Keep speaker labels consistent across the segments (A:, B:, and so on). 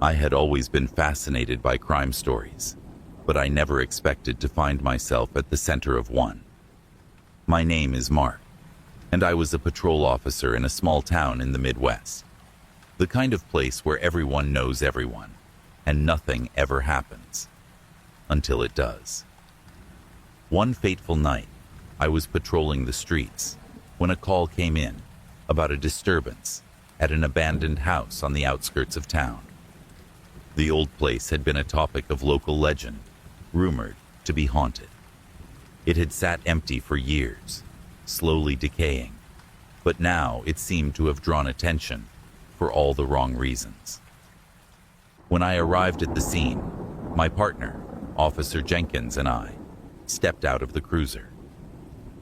A: I had always been fascinated by crime stories, but I never expected to find myself at the center of one. My name is Mark, and I was a patrol officer in a small town in the Midwest. The kind of place where everyone knows everyone, and nothing ever happens. Until it does. One fateful night, I was patrolling the streets when a call came in about a disturbance at an abandoned house on the outskirts of town. The old place had been a topic of local legend, rumored to be haunted. It had sat empty for years, slowly decaying, but now it seemed to have drawn attention for all the wrong reasons. When I arrived at the scene, my partner, Officer Jenkins, and I stepped out of the cruiser.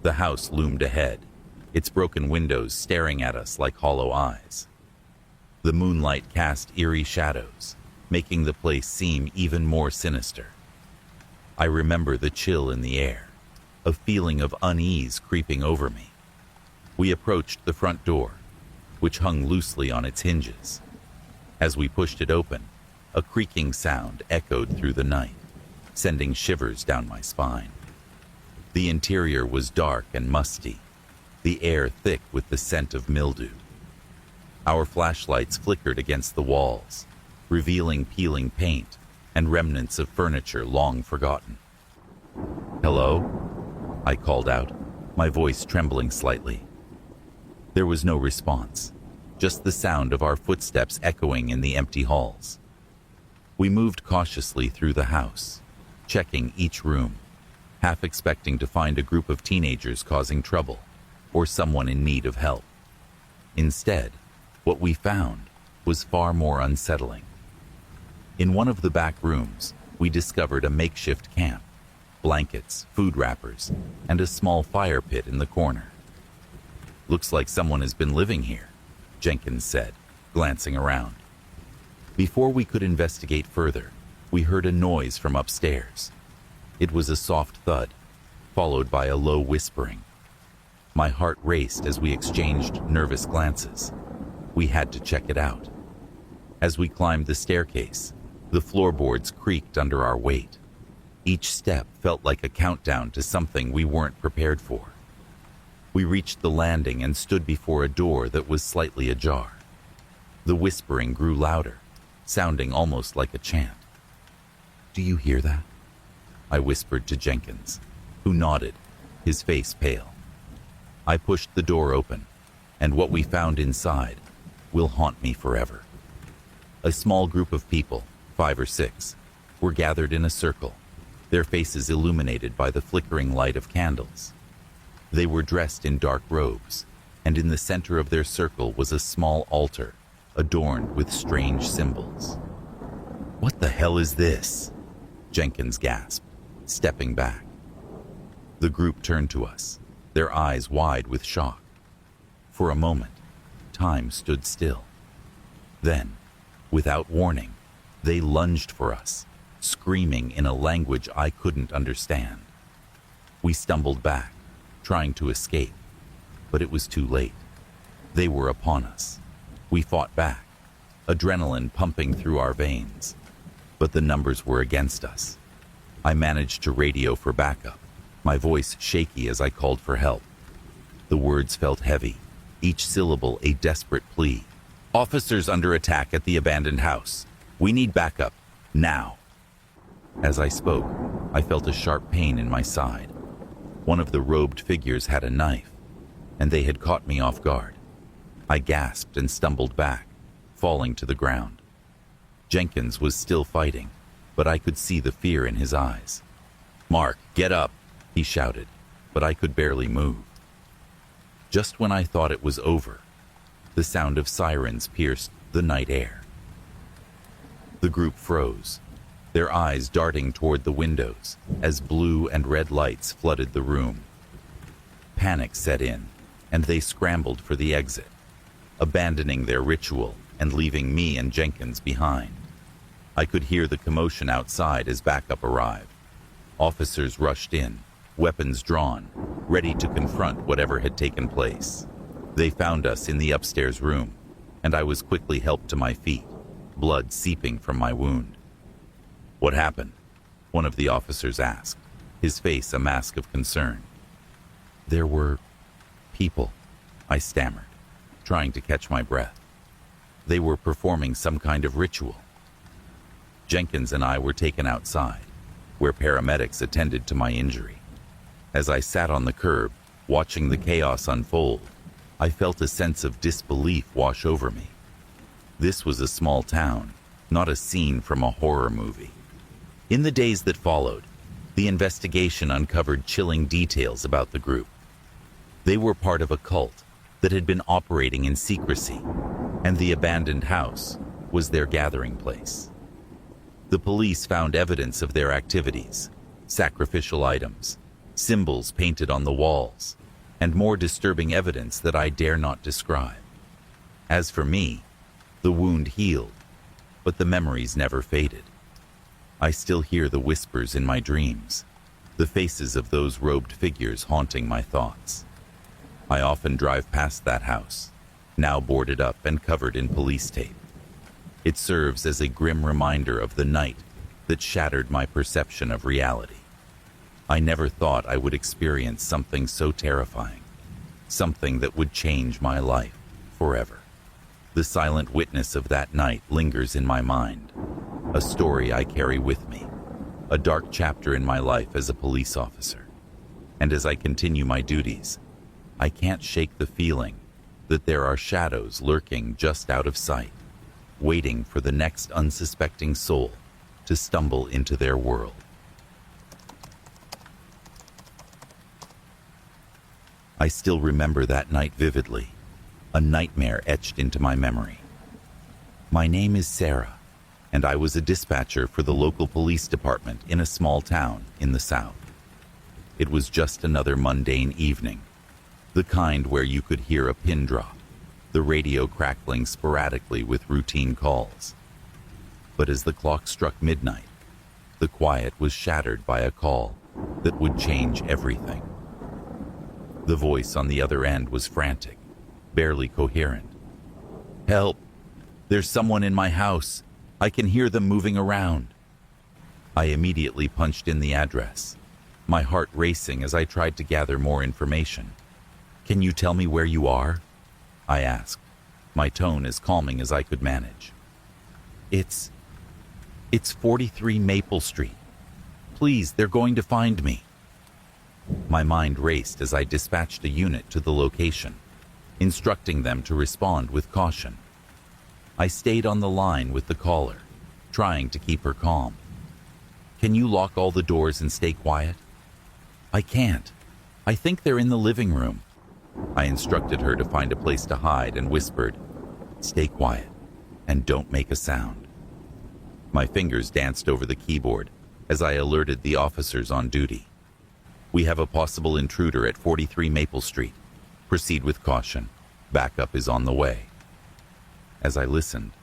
A: The house loomed ahead, its broken windows staring at us like hollow eyes. The moonlight cast eerie shadows, making the place seem even more sinister. I remember the chill in the air, a feeling of unease creeping over me. We approached the front door, which hung loosely on its hinges. As we pushed it open, a creaking sound echoed through the night, sending shivers down my spine. The interior was dark and musty, the air thick with the scent of mildew. Our flashlights flickered against the walls, revealing peeling paint and remnants of furniture long forgotten. "Hello?" I called out, my voice trembling slightly. There was no response, just the sound of our footsteps echoing in the empty halls. We moved cautiously through the house, checking each room, half expecting to find a group of teenagers causing trouble or someone in need of help. Instead, what we found was far more unsettling. In one of the back rooms, we discovered a makeshift camp, blankets, food wrappers, and a small fire pit in the corner. "Looks like someone has been living here," Jenkins said, glancing around. Before we could investigate further, we heard a noise from upstairs. It was a soft thud, followed by a low whispering. My heart raced as we exchanged nervous glances. We had to check it out. As we climbed the staircase, the floorboards creaked under our weight. Each step felt like a countdown to something we weren't prepared for. We reached the landing and stood before a door that was slightly ajar. The whispering grew louder, sounding almost like a chant. "Do you hear that?" I whispered to Jenkins, who nodded, his face pale. I pushed the door open, and what we found inside will haunt me forever. A small group of people, 5 or 6, were gathered in a circle, their faces illuminated by the flickering light of candles. They were dressed in dark robes, and in the center of their circle was a small altar adorned with strange symbols. "What the hell is this?" Jenkins gasped, stepping back. The group turned to us, their eyes wide with shock. For a moment, time stood still. Then, without warning, they lunged for us, screaming in a language I couldn't understand. We stumbled back, trying to escape, but it was too late. They were upon us. We fought back, adrenaline pumping through our veins, but the numbers were against us. I managed to radio for backup, my voice shaky as I called for help. The words felt heavy, each syllable a desperate plea. "Officers under attack at the abandoned house. We need backup, now." As I spoke, I felt a sharp pain in my side. One of the robed figures had a knife, and they had caught me off guard. I gasped and stumbled back, falling to the ground. Jenkins was still fighting, but I could see the fear in his eyes. "Mark, get up," he shouted, but I could barely move. Just when I thought it was over, the sound of sirens pierced the night air. The group froze, their eyes darting toward the windows as blue and red lights flooded the room. Panic set in, and they scrambled for the exit, abandoning their ritual and leaving me and Jenkins behind. I could hear the commotion outside as backup arrived. Officers rushed in, weapons drawn, ready to confront whatever had taken place. They found us in the upstairs room, and I was quickly helped to my feet, blood seeping from my wound. "What happened?" one of the officers asked, his face a mask of concern. "There were people," I stammered, trying to catch my breath. "They were performing some kind of ritual." Jenkins and I were taken outside, where paramedics attended to my injury. As I sat on the curb, watching the chaos unfold, I felt a sense of disbelief wash over me. This was a small town, not a scene from a horror movie. In the days that followed, the investigation uncovered chilling details about the group. They were part of a cult that had been operating in secrecy, and the abandoned house was their gathering place. The police found evidence of their activities, sacrificial items, symbols painted on the walls, and more disturbing evidence that I dare not describe. As for me, the wound healed, but the memories never faded. I still hear the whispers in my dreams, the faces of those robed figures haunting my thoughts. I often drive past that house, now boarded up and covered in police tape. It serves as a grim reminder of the night that shattered my perception of reality. I never thought I would experience something so terrifying, something that would change my life forever. The silent witness of that night lingers in my mind, a story I carry with me, a dark chapter in my life as a police officer. And as I continue my duties, I can't shake the feeling that there are shadows lurking just out of sight, waiting for the next unsuspecting soul to stumble into their world. I still remember that night vividly, a nightmare etched into my memory. My name is Sarah, and I was a dispatcher for the local police department in a small town in the South. It was just another mundane evening, the kind where you could hear a pin drop, the radio crackling sporadically with routine calls. But as the clock struck midnight, the quiet was shattered by a call that would change everything. The voice on the other end was frantic, barely coherent. "Help! There's someone in my house. I can hear them moving around." I immediately punched in the address, my heart racing as I tried to gather more information. "Can you tell me where you are?" I asked, my tone as calming as I could manage. It's 43 Maple Street. Please, they're going to find me." My mind raced as I dispatched a unit to the location, instructing them to respond with caution. I stayed on the line with the caller, trying to keep her calm. "Can you lock all the doors and stay quiet?" "I can't. I think they're in the living room." I instructed her to find a place to hide and whispered, "Stay quiet and don't make a sound." My fingers danced over the keyboard as I alerted the officers on duty. "We have a possible intruder at 43 Maple Street. Proceed with caution. Backup is on the way." As I listened,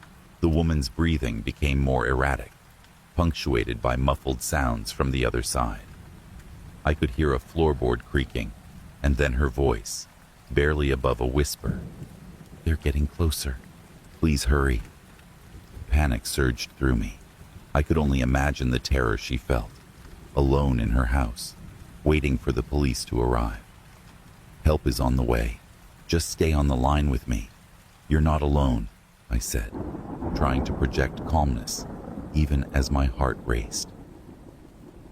A: the woman's breathing became more erratic, punctuated by muffled sounds from the other side. I could hear a floorboard creaking, and then her voice, barely above a whisper. "They're getting closer. Please hurry." Panic surged through me. I could only imagine the terror she felt, alone in her house, waiting for the police to arrive. "Help is on the way. Just stay on the line with me. You're not alone," I said, trying to project calmness, even as my heart raced.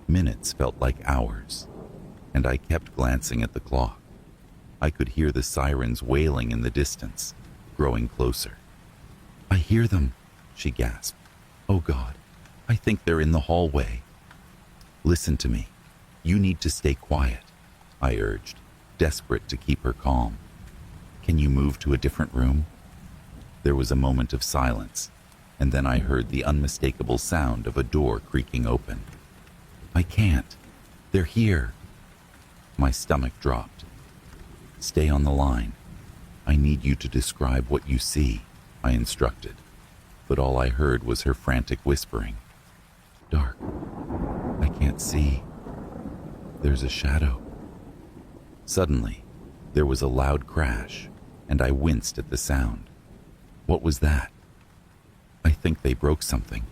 A: Minutes felt like hours, and I kept glancing at the clock. I could hear the sirens wailing in the distance, growing closer. "I hear them," she gasped. "Oh God, I think they're in the hallway." "Listen to me. You need to stay quiet," I urged, desperate to keep her calm. "Can you move to a different room?" There was a moment of silence, and then I heard the unmistakable sound of a door creaking open. "I can't. They're here." My stomach dropped. "Stay on the line. I need you to describe what you see," I instructed, but all I heard was her frantic whispering. "Dark. I can't see. There's a shadow." Suddenly, there was a loud crash, and I winced at the sound. What was that? I think they broke something.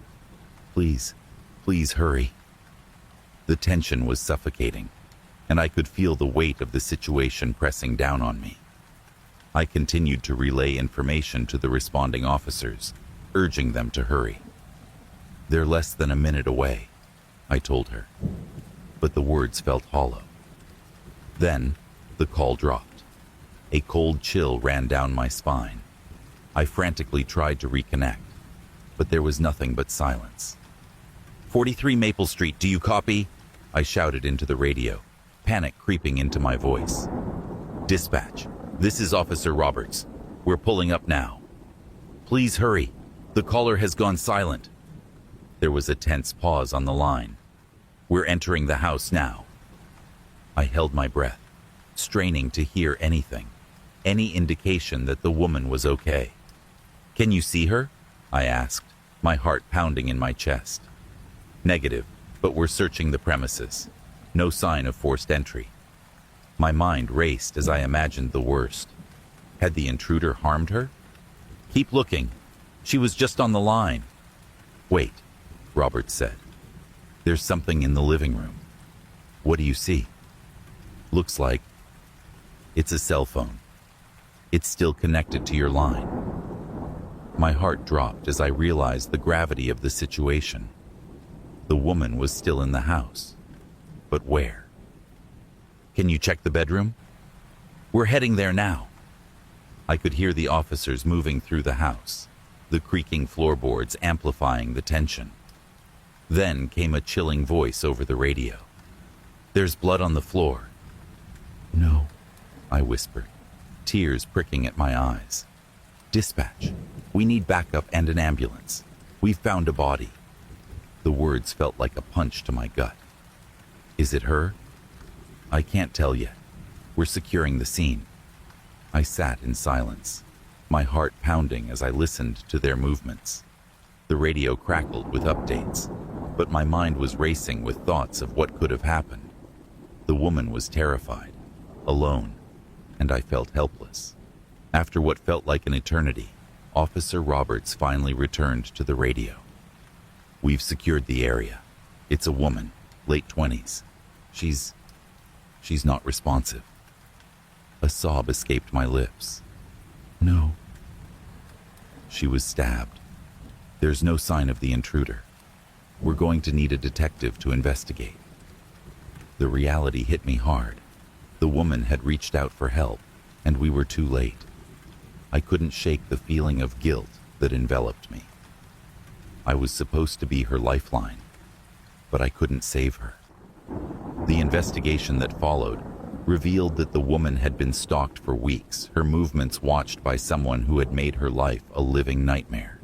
A: Please, please hurry. The tension was suffocating, and I could feel the weight of the situation pressing down on me. I continued to relay information to the responding officers, urging them to hurry. They're less than a minute away, I told her, but the words felt hollow. Then, the call dropped. A cold chill ran down my spine. I frantically tried to reconnect, but there was nothing but silence. 43 Maple Street, do you copy? I shouted into the radio, panic creeping into my voice. Dispatch, this is Officer Roberts. We're pulling up now. Please hurry. The caller has gone silent. There was a tense pause on the line. We're entering the house now. I held my breath, straining to hear anything, any indication that the woman was okay. Can you see her? I asked, my heart pounding in my chest. Negative, but we're searching the premises. No sign of forced entry. My mind raced as I imagined the worst. Had the intruder harmed her? Keep looking. She was just on the line. Wait, Robert said. There's something in the living room. What do you see? Looks like it's a cell phone. It's still connected to your line. My heart dropped as I realized the gravity of the situation. The woman was still in the house. But where? Can you check the bedroom? We're heading there now. I could hear the officers moving through the house, the creaking floorboards amplifying the tension. Then came a chilling voice over the radio. There's blood on the floor. No, I whispered, tears pricking at my eyes. Dispatch, we need backup and an ambulance. We've found a body. The words felt like a punch to my gut. Is it her? I can't tell yet. We're securing the scene. I sat in silence, my heart pounding as I listened to their movements. The radio crackled with updates, but my mind was racing with thoughts of what could have happened. The woman was terrified, alone, and I felt helpless. After what felt like an eternity, Officer Roberts finally returned to the radio. We've secured the area. It's a woman, late 20s. She's not responsive. A sob escaped my lips. No. She was stabbed. There's no sign of the intruder. We're going to need a detective to investigate. The reality hit me hard. The woman had reached out for help, and we were too late. I couldn't shake the feeling of guilt that enveloped me. I was supposed to be her lifeline, but I couldn't save her. The investigation that followed revealed that the woman had been stalked for weeks, her movements watched by someone who had made her life a living nightmare.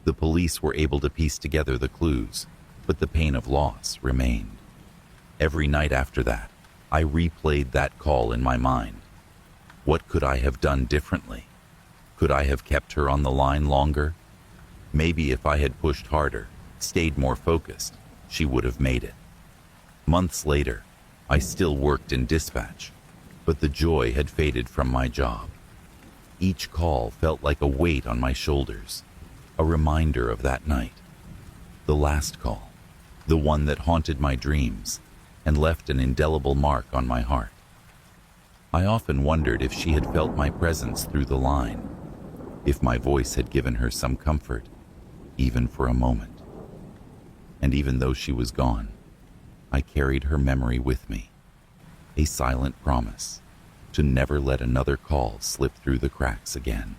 A: The police were able to piece together the clues, but the pain of loss remained. Every night after that, I replayed that call in my mind. What could I have done differently? Could I have kept her on the line longer? Maybe if I had pushed harder, stayed more focused, she would have made it. Months later, I still worked in dispatch, but the joy had faded from my job. Each call felt like a weight on my shoulders, a reminder of that night. The last call, the one that haunted my dreams and left an indelible mark on my heart. I often wondered if she had felt my presence through the line, if my voice had given her some comfort, even for a moment. And even though she was gone, I carried her memory with me, a silent promise to never let another call slip through the cracks again.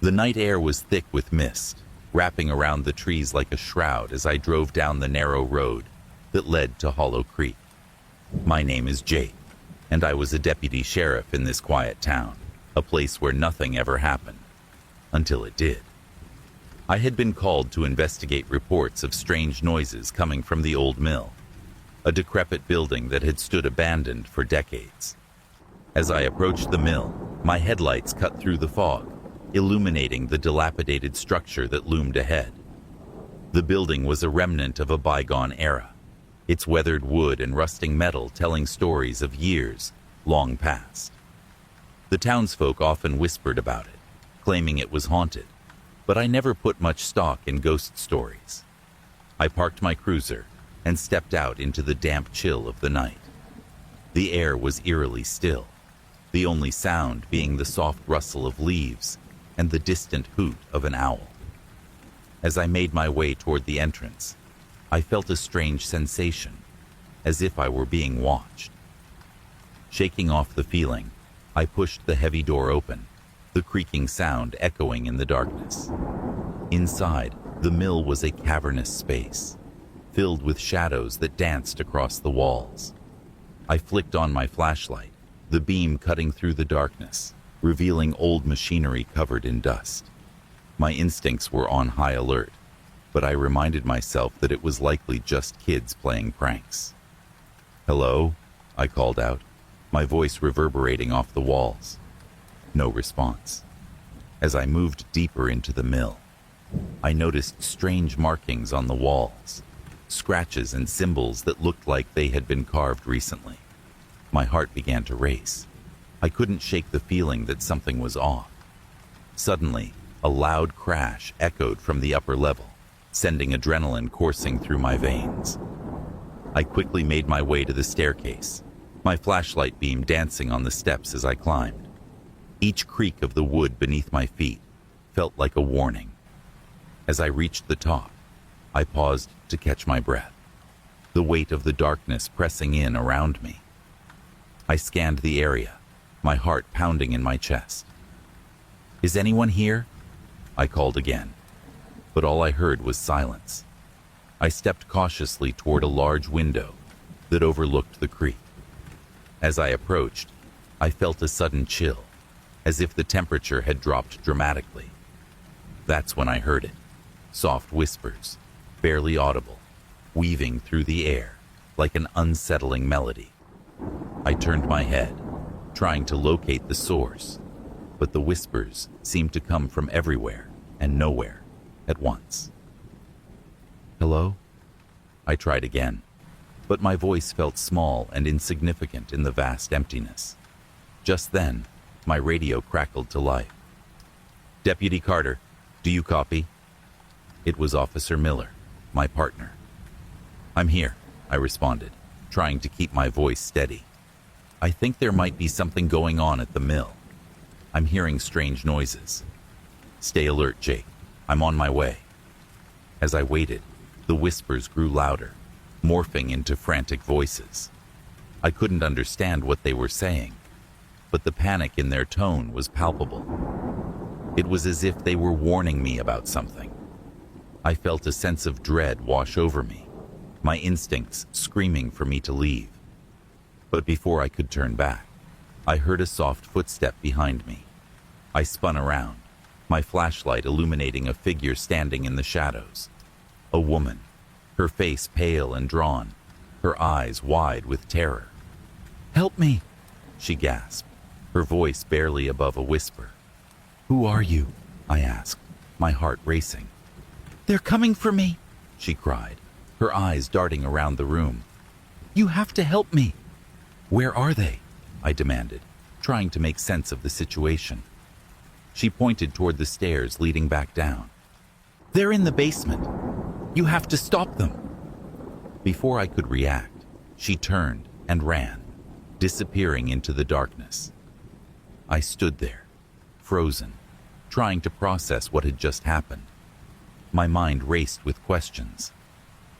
A: The night air was thick with mist, wrapping around the trees like a shroud as I drove down the narrow road that led to Hollow Creek. My name is Jake, and I was a deputy sheriff in this quiet town, a place where nothing ever happened, until it did. I had been called to investigate reports of strange noises coming from the old mill, a decrepit building that had stood abandoned for decades. As I approached the mill, my headlights cut through the fog, illuminating the dilapidated structure that loomed ahead. The building was a remnant of a bygone era, its weathered wood and rusting metal telling stories of years long past. The townsfolk often whispered about it, claiming it was haunted, but I never put much stock in ghost stories. I parked my cruiser and stepped out into the damp chill of the night. The air was eerily still, the only sound being the soft rustle of leaves and the distant hoot of an owl. As I made my way toward the entrance, I felt a strange sensation, as if I were being watched. Shaking off the feeling, I pushed the heavy door open, the creaking sound echoing in the darkness. Inside, the mill was a cavernous space, filled with shadows that danced across the walls. I flicked on my flashlight, the beam cutting through the darkness, revealing old machinery covered in dust. My instincts were on high alert, but I reminded myself that it was likely just kids playing pranks. "Hello?" I called out, my voice reverberating off the walls. No response. As I moved deeper into the mill, I noticed strange markings on the walls, scratches and symbols that looked like they had been carved recently. My heart began to race. I couldn't shake the feeling that something was off. Suddenly, a loud crash echoed from the upper level, sending adrenaline coursing through my veins. I quickly made my way to the staircase, my flashlight beam dancing on the steps as I climbed. Each creak of the wood beneath my feet felt like a warning. As I reached the top, I paused to catch my breath, the weight of the darkness pressing in around me. I scanned the area, my heart pounding in my chest. "Is anyone here?" I called again, but all I heard was silence. I stepped cautiously toward a large window that overlooked the creek. As I approached, I felt a sudden chill, as if the temperature had dropped dramatically. That's when I heard it, soft whispers, barely audible, weaving through the air like an unsettling melody. I turned my head, trying to locate the source, but the whispers seemed to come from everywhere and nowhere at once. "Hello?" I tried again, but my voice felt small and insignificant in the vast emptiness. Just then, my radio crackled to life. "Deputy Carter, do you copy?" It was Officer Miller, my partner. "I'm here," I responded, trying to keep my voice steady. "I think there might be something going on at the mill. I'm hearing strange noises. Stay alert, Jake. I'm on my way." As I waited, the whispers grew louder, morphing into frantic voices. I couldn't understand what they were saying, but the panic in their tone was palpable. It was as if they were warning me about something. I felt a sense of dread wash over me, my instincts screaming for me to leave. But before I could turn back, I heard a soft footstep behind me. I spun around, my flashlight illuminating a figure standing in the shadows. A woman, her face pale and drawn, her eyes wide with terror. "Help me!" she gasped, her voice barely above a whisper. "Who are you?" I asked, my heart racing. "They're coming for me!" she cried, her eyes darting around the room. "You have to help me!" "Where are they?" I demanded, trying to make sense of the situation. She pointed toward the stairs leading back down. "They're in the basement. You have to stop them." Before I could react, she turned and ran, disappearing into the darkness. I stood there, frozen, trying to process what had just happened. My mind raced with questions.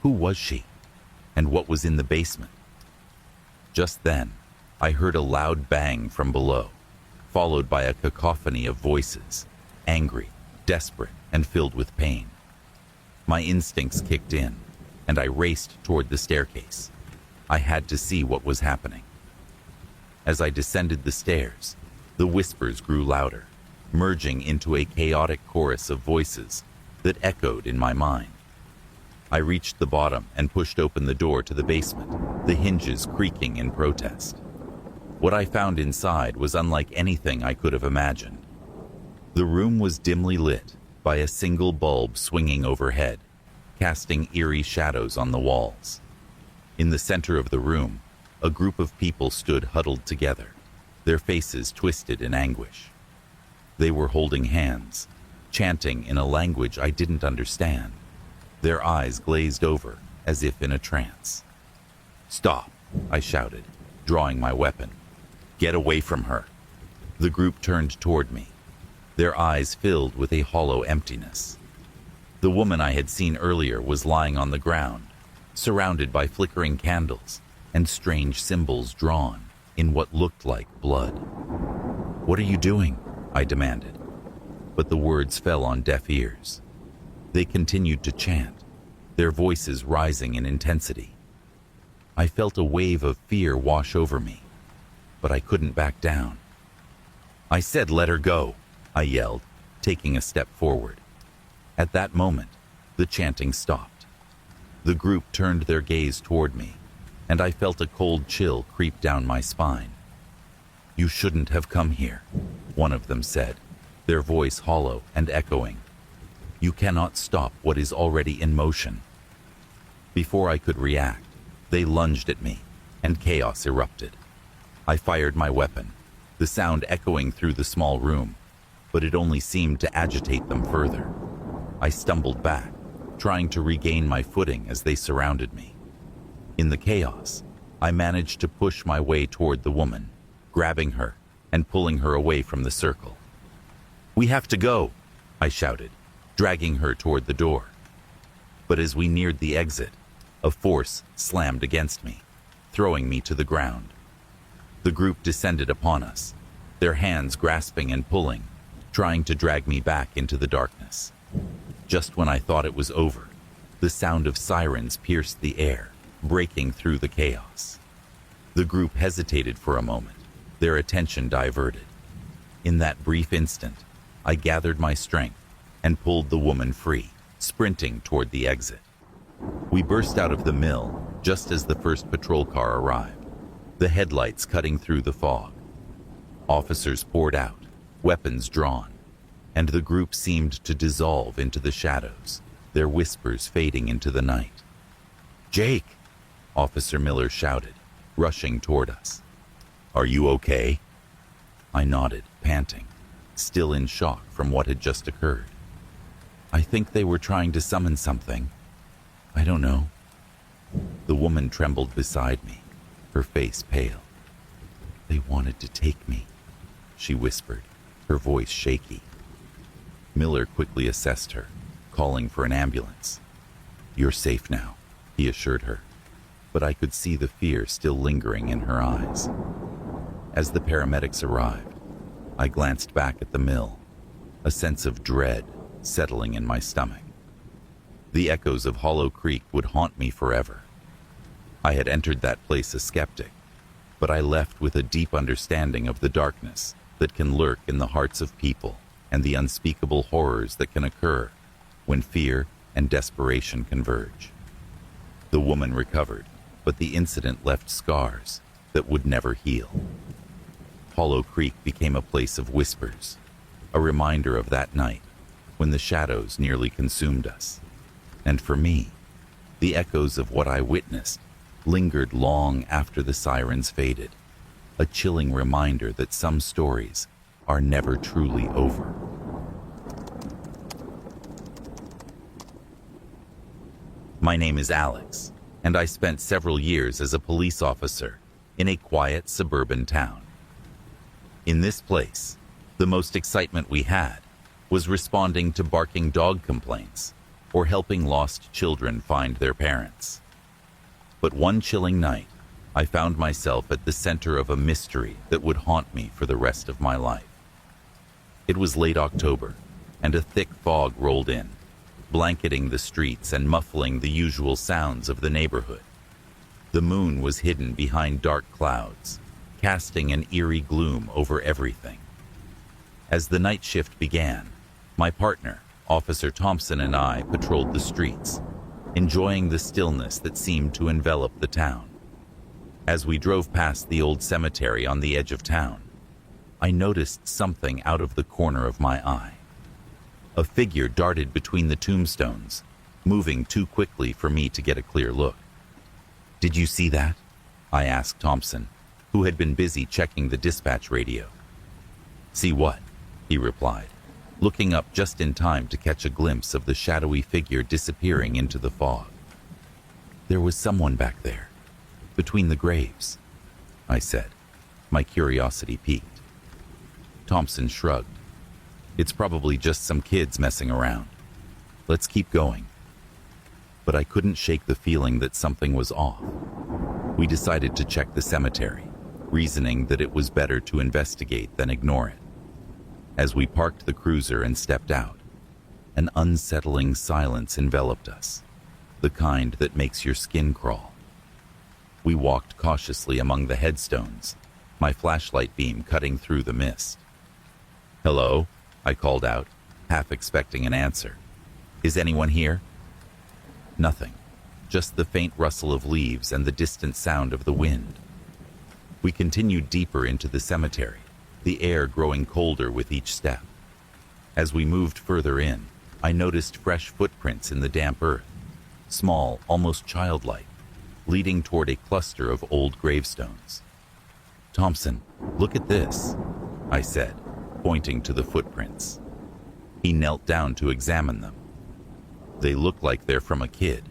A: Who was she? And what was in the basement? Just then, I heard a loud bang from below, followed by a cacophony of voices, angry, desperate, and filled with pain. My instincts kicked in, and I raced toward the staircase. I had to see what was happening. As I descended the stairs, the whispers grew louder, merging into a chaotic chorus of voices that echoed in my mind. I reached the bottom and pushed open the door to the basement, the hinges creaking in protest. What I found inside was unlike anything I could have imagined. The room was dimly lit by a single bulb swinging overhead, casting eerie shadows on the walls. In the center of the room, a group of people stood huddled together, their faces twisted in anguish. They were holding hands, chanting in a language I didn't understand, their eyes glazed over as if in a trance. "Stop," I shouted, drawing my weapon. "Get away from her." The group turned toward me, their eyes filled with a hollow emptiness. The woman I had seen earlier was lying on the ground, surrounded by flickering candles and strange symbols drawn in what looked like blood. "What are you doing?" I demanded, but the words fell on deaf ears. They continued to chant, their voices rising in intensity. I felt a wave of fear wash over me, but I couldn't back down. "I said let her go," I yelled, taking a step forward. At that moment, the chanting stopped. The group turned their gaze toward me, and I felt a cold chill creep down my spine. "You shouldn't have come here," one of them said, their voice hollow and echoing. "You cannot stop what is already in motion." Before I could react, they lunged at me, and chaos erupted. I fired my weapon, the sound echoing through the small room, but it only seemed to agitate them further. I stumbled back, trying to regain my footing as they surrounded me. In the chaos, I managed to push my way toward the woman, grabbing her and pulling her away from the circle. "We have to go," I shouted, dragging her toward the door. But as we neared the exit, a force slammed against me, throwing me to the ground. The group descended upon us, their hands grasping and pulling, trying to drag me back into the darkness. Just when I thought it was over, the sound of sirens pierced the air, breaking through the chaos. The group hesitated for a moment, their attention diverted. In that brief instant, I gathered my strength and pulled the woman free, sprinting toward the exit. We burst out of the mill just as the first patrol car arrived, the headlights cutting through the fog. Officers poured out, weapons drawn, and the group seemed to dissolve into the shadows, their whispers fading into the night. "Jake!" Officer Miller shouted, rushing toward us. "Are you okay?" I nodded, panting, still in shock from what had just occurred. "I think they were trying to summon something. I don't know." The woman trembled beside me, her face pale. "They wanted to take me," she whispered, her voice shaky. Miller quickly assessed her, calling for an ambulance. "You're safe now," he assured her, but I could see the fear still lingering in her eyes. As the paramedics arrived, I glanced back at the mill, a sense of dread settling in my stomach. The echoes of Hollow Creek would haunt me forever. I had entered that place a skeptic, but I left with a deep understanding of the darkness that can lurk in the hearts of people and the unspeakable horrors that can occur when fear and desperation converge. The woman recovered, but the incident left scars that would never heal. Hollow Creek became a place of whispers, a reminder of that night when the shadows nearly consumed us. And for me, the echoes of what I witnessed lingered long after the sirens faded, a chilling reminder that some stories are never truly over. My name is Alex, and I spent several years as a police officer in a quiet suburban town. In this place, the most excitement we had was responding to barking dog complaints or helping lost children find their parents. But one chilling night, I found myself at the center of a mystery that would haunt me for the rest of my life. It was late October, and a thick fog rolled in, blanketing the streets and muffling the usual sounds of the neighborhood. The moon was hidden behind dark clouds, casting an eerie gloom over everything. As the night shift began, my partner, Officer Thompson, and I patrolled the streets, enjoying the stillness that seemed to envelop the town. As we drove past the old cemetery on the edge of town, I noticed something out of the corner of my eye. A figure darted between the tombstones, moving too quickly for me to get a clear look. Did you see that? I asked Thompson, who had been busy checking the dispatch radio. See what? He replied, looking up just in time to catch a glimpse of the shadowy figure disappearing into the fog. There was someone back there, between the graves, I said, my curiosity piqued. Thompson shrugged. It's probably just some kids messing around. Let's keep going. But I couldn't shake the feeling that something was off. We decided to check the cemetery, reasoning that it was better to investigate than ignore it. As we parked the cruiser and stepped out, an unsettling silence enveloped us, the kind that makes your skin crawl. We walked cautiously among the headstones, my flashlight beam cutting through the mist. "Hello," I called out, half expecting an answer. "Is anyone here?" Nothing, just the faint rustle of leaves and the distant sound of the wind. We continued deeper into the cemetery, the air growing colder with each step. As we moved further in, I noticed fresh footprints in the damp earth, small, almost childlike, leading toward a cluster of old gravestones. "Thompson, look at this," I said, pointing to the footprints. He knelt down to examine them. They look like they're from a kid,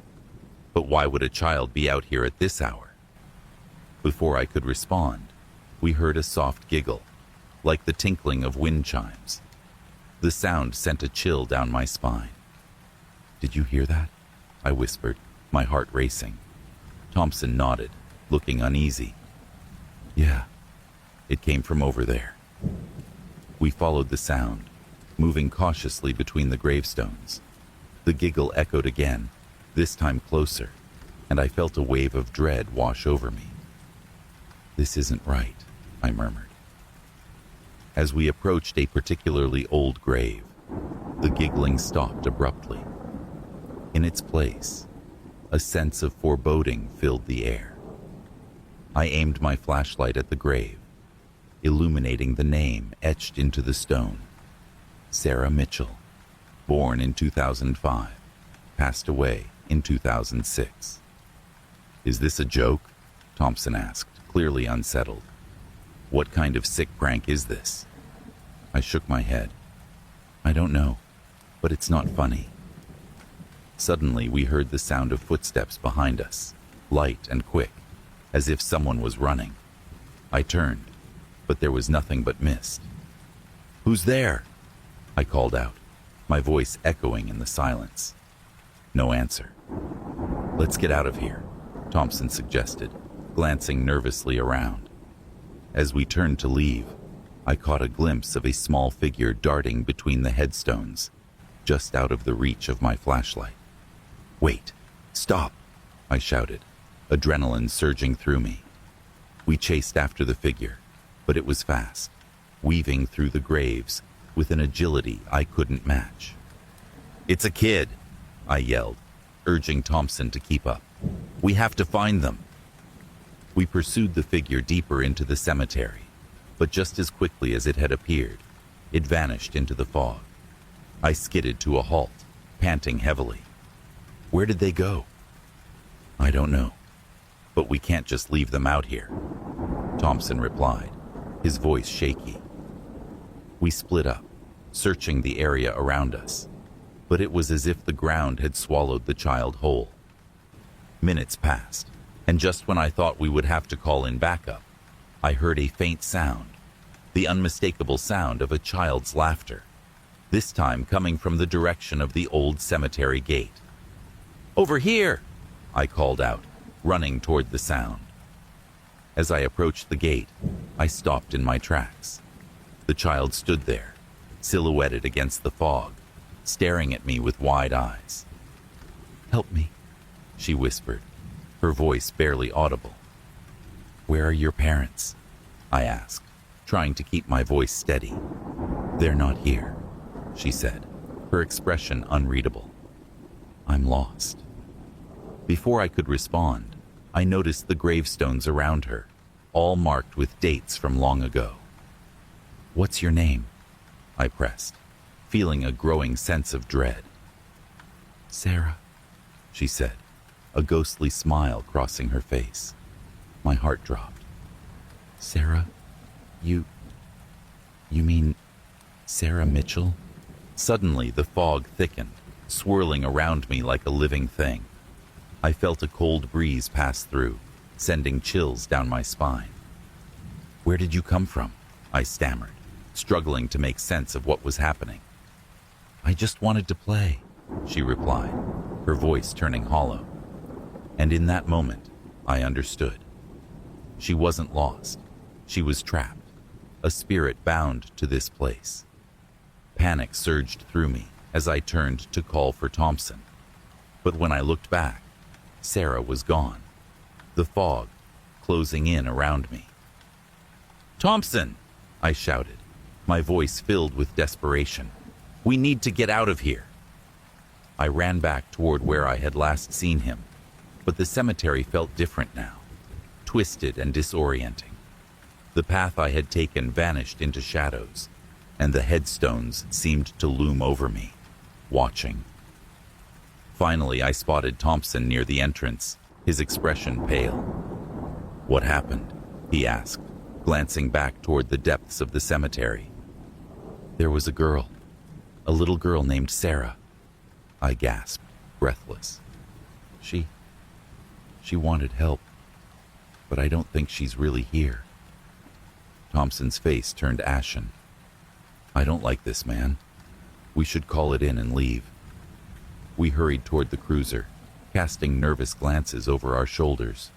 A: but why would a child be out here at this hour? Before I could respond, we heard a soft giggle, like the tinkling of wind chimes. The sound sent a chill down my spine. "Did you hear that?" I whispered, my heart racing. Thompson nodded, looking uneasy. "Yeah, it came from over there." We followed the sound, moving cautiously between the gravestones. The giggle echoed again, this time closer, and I felt a wave of dread wash over me. "This isn't right," I murmured. As we approached a particularly old grave, the giggling stopped abruptly. In its place, a sense of foreboding filled the air. I aimed my flashlight at the grave, illuminating the name etched into the stone. Sarah Mitchell, born in 2005, passed away in 2006. "Is this a joke?" Thompson asked, clearly unsettled. "What kind of sick prank is this?" I shook my head. "I don't know, but it's not funny." Suddenly, we heard the sound of footsteps behind us, light and quick, as if someone was running. I turned, but there was nothing but mist. "Who's there?" I called out, my voice echoing in the silence. No answer. "Let's get out of here," Thompson suggested, glancing nervously around. As we turned to leave, I caught a glimpse of a small figure darting between the headstones, just out of the reach of my flashlight. "Wait! Stop!" I shouted, adrenaline surging through me. We chased after the figure, but it was fast, weaving through the graves with an agility I couldn't match. "It's a kid!" I yelled, urging Thompson to keep up. "We have to find them!" We pursued the figure deeper into the cemetery, but just as quickly as it had appeared, it vanished into the fog. I skidded to a halt, panting heavily. "Where did they go?" "I don't know, but we can't just leave them out here," Thompson replied, his voice shaky. We split up, searching the area around us, but it was as if the ground had swallowed the child whole. Minutes passed, and just when I thought we would have to call in backup, I heard a faint sound, the unmistakable sound of a child's laughter, this time coming from the direction of the old cemetery gate. "Over here!" I called out, running toward the sound. As I approached the gate, I stopped in my tracks. The child stood there, silhouetted against the fog, staring at me with wide eyes. "Help me," she whispered, her voice barely audible. "Where are your parents?" I asked, trying to keep my voice steady. "They're not here," she said, her expression unreadable. "I'm lost." Before I could respond, I noticed the gravestones around her, all marked with dates from long ago. "What's your name?" I pressed, feeling a growing sense of dread. "Sarah," she said, a ghostly smile crossing her face. My heart dropped. Sarah, you mean Sarah Mitchell? Suddenly, the fog thickened, swirling around me like a living thing. I felt a cold breeze pass through, sending chills down my spine. Where did you come from? I stammered, struggling to make sense of what was happening. I just wanted to play, she replied, her voice turning hollow. And in that moment, I understood. She wasn't lost. She was trapped, a spirit bound to this place. Panic surged through me as I turned to call for Thompson. But when I looked back, Sarah was gone, the fog closing in around me. Thompson! I shouted, my voice filled with desperation. We need to get out of here. I ran back toward where I had last seen him, but the cemetery felt different now, twisted and disorienting. The path I had taken vanished into shadows, and the headstones seemed to loom over me, watching. Finally, I spotted Thompson near the entrance, his expression pale. What happened? He asked, glancing back toward the depths of the cemetery. There was a girl, a little girl named Sarah. I gasped, breathless. She wanted help, but I don't think she's really here. Thompson's face turned ashen. I don't like this, man. We should call it in and leave. We hurried toward the cruiser, casting nervous glances over our shoulders.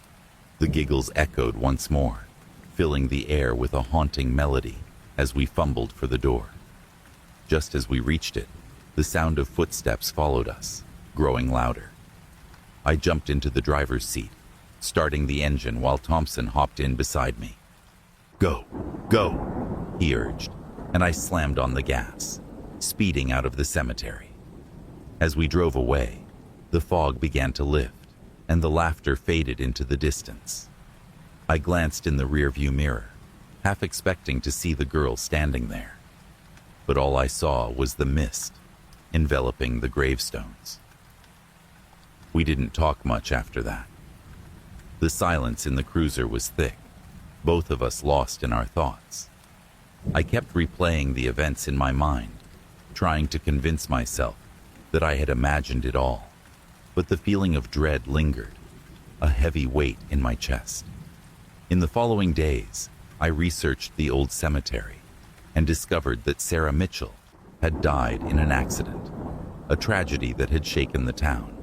A: The giggles echoed once more, filling the air with a haunting melody as we fumbled for the door. Just as we reached it, the sound of footsteps followed us, growing louder. I jumped into the driver's seat, starting the engine while Thompson hopped in beside me. Go, go, he urged, and I slammed on the gas, speeding out of the cemetery. As we drove away, the fog began to lift, and the laughter faded into the distance. I glanced in the rearview mirror, half expecting to see the girl standing there. But all I saw was the mist enveloping the gravestones. We didn't talk much after that. The silence in the cruiser was thick, both of us lost in our thoughts. I kept replaying the events in my mind, trying to convince myself that I had imagined it all, but the feeling of dread lingered, a heavy weight in my chest. In the following days, I researched the old cemetery and discovered that Sarah Mitchell had died in an accident, a tragedy that had shaken the town.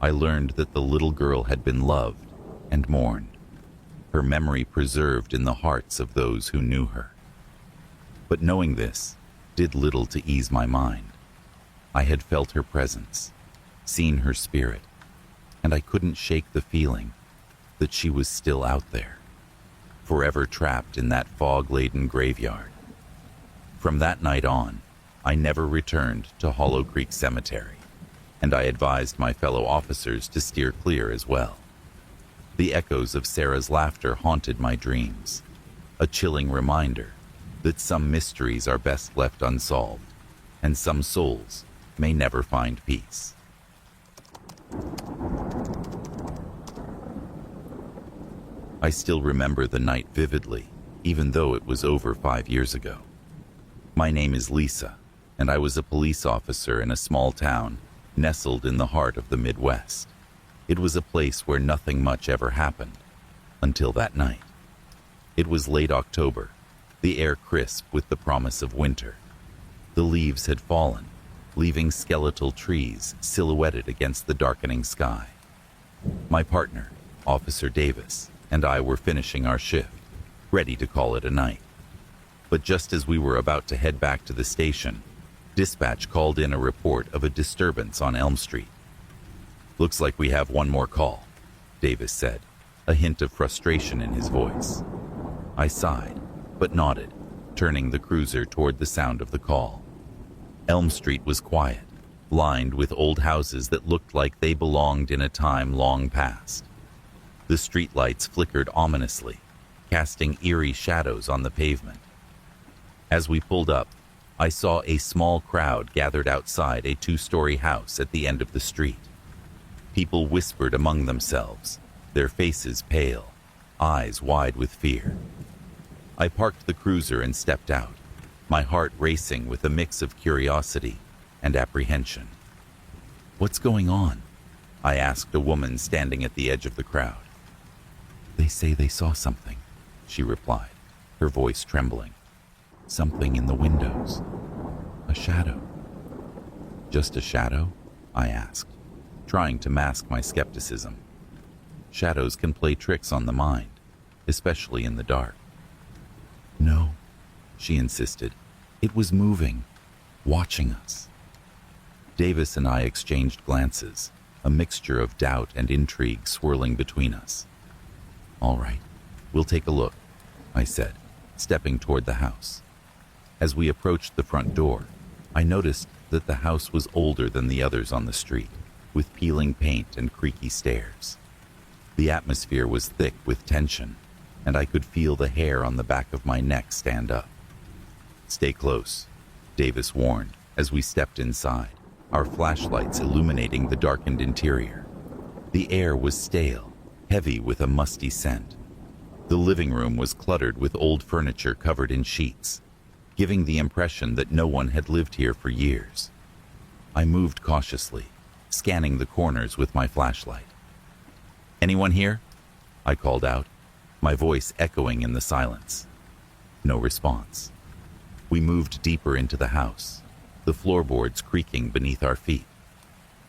A: I learned that the little girl had been loved and mourned, her memory preserved in the hearts of those who knew her. But knowing this did little to ease my mind. I had felt her presence, seen her spirit, and I couldn't shake the feeling that she was still out there, forever trapped in that fog-laden graveyard. From that night on, I never returned to Hollow Creek Cemetery, and I advised my fellow officers to steer clear as well. The echoes of Sarah's laughter haunted my dreams, a chilling reminder that some mysteries are best left unsolved, and some souls may never find peace. I still remember the night vividly, even though it was over 5 years ago. My name is Lisa, and I was a police officer in a small town nestled in the heart of the Midwest. It was a place where nothing much ever happened, until that night. It was late October, the air crisp with the promise of winter. The leaves had fallen, leaving skeletal trees silhouetted against the darkening sky. My partner, Officer Davis, and I were finishing our shift, ready to call it a night. But just as we were about to head back to the station, dispatch called in a report of a disturbance on Elm Street. Looks like we have one more call, Davis said, a hint of frustration in his voice. I sighed, but nodded, turning the cruiser toward the sound of the call. Elm Street was quiet, lined with old houses that looked like they belonged in a time long past. The streetlights flickered ominously, casting eerie shadows on the pavement. As we pulled up, I saw a small crowd gathered outside a 2-story house at the end of the street. People whispered among themselves, their faces pale, eyes wide with fear. I parked the cruiser and stepped out, my heart racing with a mix of curiosity and apprehension. "What's going on?" I asked a woman standing at the edge of the crowd. "They say they saw something," she replied, her voice trembling. "Something in the windows. A shadow." "Just a shadow?" I asked, trying to mask my skepticism. Shadows can play tricks on the mind, especially in the dark. "No," she insisted. "It was moving, watching us." Davis and I exchanged glances, a mixture of doubt and intrigue swirling between us. "All right, we'll take a look," I said, stepping toward the house. As we approached the front door, I noticed that the house was older than the others on the street, with peeling paint and creaky stairs. The atmosphere was thick with tension, and I could feel the hair on the back of my neck stand up. "Stay close," Davis warned as we stepped inside, our flashlights illuminating the darkened interior. The air was stale, heavy with a musty scent. The living room was cluttered with old furniture covered in sheets, giving the impression that no one had lived here for years. I moved cautiously, scanning the corners with my flashlight. "Anyone here?" I called out, my voice echoing in the silence. No response. We moved deeper into the house, the floorboards creaking beneath our feet.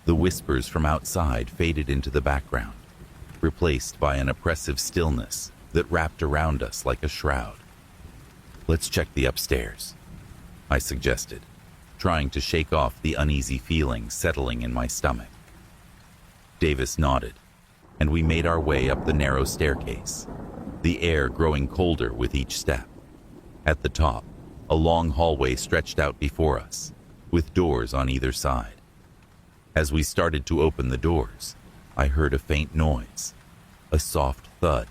A: The whispers from outside faded into the background, replaced by an oppressive stillness that wrapped around us like a shroud. "Let's check the upstairs," I suggested, trying to shake off the uneasy feeling settling in my stomach. Davis nodded, and we made our way up the narrow staircase, the air growing colder with each step. At the top, a long hallway stretched out before us, with doors on either side. As we started to open the doors, I heard a faint noise, a soft thud,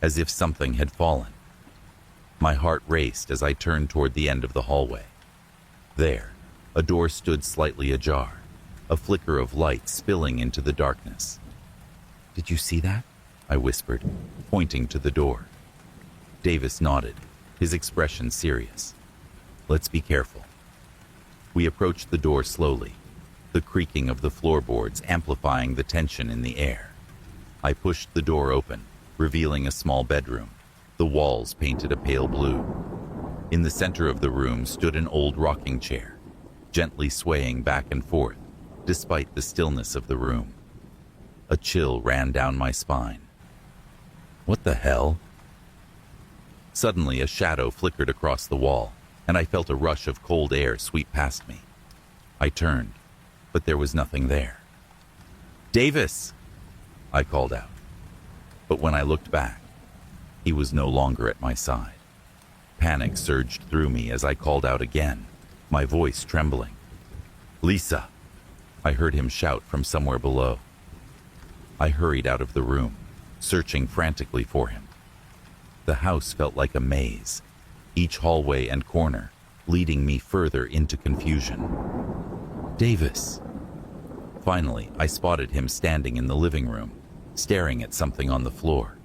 A: as if something had fallen. My heart raced as I turned toward the end of the hallway. There, a door stood slightly ajar, a flicker of light spilling into the darkness. "Did you see that?" I whispered, pointing to the door. Davis nodded, his expression serious. "Let's be careful." We approached the door slowly, the creaking of the floorboards amplifying the tension in the air. I pushed the door open, revealing a small bedroom, the walls painted a pale blue. In the center of the room stood an old rocking chair, gently swaying back and forth, despite the stillness of the room. A chill ran down my spine. "What the hell?" Suddenly, a shadow flickered across the wall, and I felt a rush of cold air sweep past me. I turned, but there was nothing there. "Davis!" I called out. But when I looked back, he was no longer at my side. Panic surged through me as I called out again, my voice trembling. "Lisa!" I heard him shout from somewhere below. I hurried out of the room, searching frantically for him. The house felt like a maze, each hallway and corner leading me further into confusion. "Davis!" Finally, I spotted him standing in the living room, staring at something on the floor.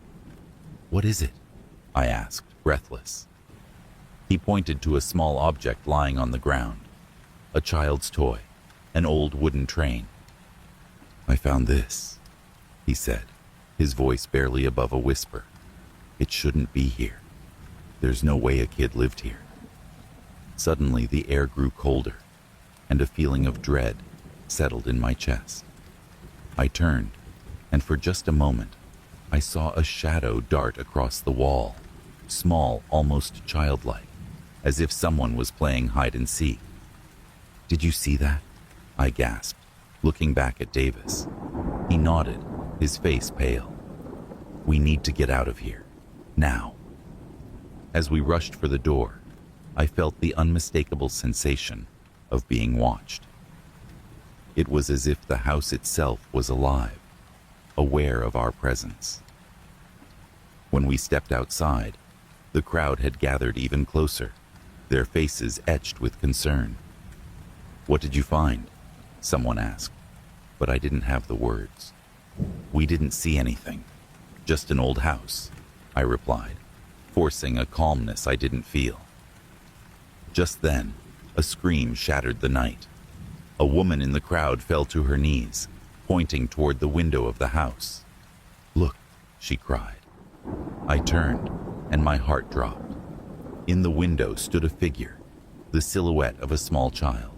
A: "What is it?" I asked, breathless. He pointed to a small object lying on the ground, a child's toy, an old wooden train. "I found this," he said, his voice barely above a whisper. "It shouldn't be here. There's no way a kid lived here." Suddenly, the air grew colder, and a feeling of dread settled in my chest. I turned, and for just a moment, I saw a shadow dart across the wall, small, almost childlike, as if someone was playing hide and seek. "Did you see that?" I gasped, looking back at Davis. He nodded, his face pale. "We need to get out of here. Now." As we rushed for the door, I felt the unmistakable sensation of being watched. It was as if the house itself was alive, aware of our presence. When we stepped outside, the crowd had gathered even closer, their faces etched with concern. "What did you find?" someone asked, but I didn't have the words. We didn't see anything. Just an old house, I replied, forcing a calmness I didn't feel. Just then, a scream shattered the night. A woman in the crowd fell to her knees, pointing toward the window of the house. "Look," she cried. I turned, and my heart dropped. In the window stood a figure, the silhouette of a small child.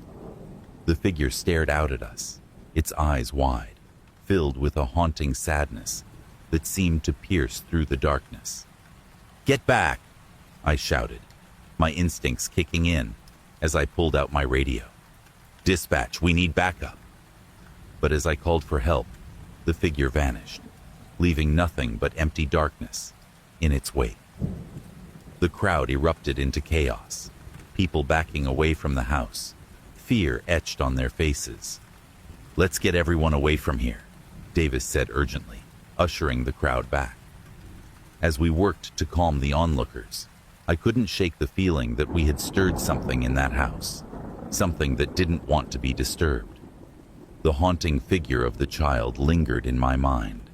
A: The figure stared out at us, its eyes wide, filled with a haunting sadness that seemed to pierce through the darkness. "Get back!" I shouted, my instincts kicking in as I pulled out my radio. "Dispatch, we need backup." But as I called for help, the figure vanished, leaving nothing but empty darkness in its wake. The crowd erupted into chaos, people backing away from the house, fear etched on their faces. "Let's get everyone away from here," Davis said urgently, ushering the crowd back. As we worked to calm the onlookers, I couldn't shake the feeling that we had stirred something in that house, something that didn't want to be disturbed. The haunting figure of the child lingered in my mind,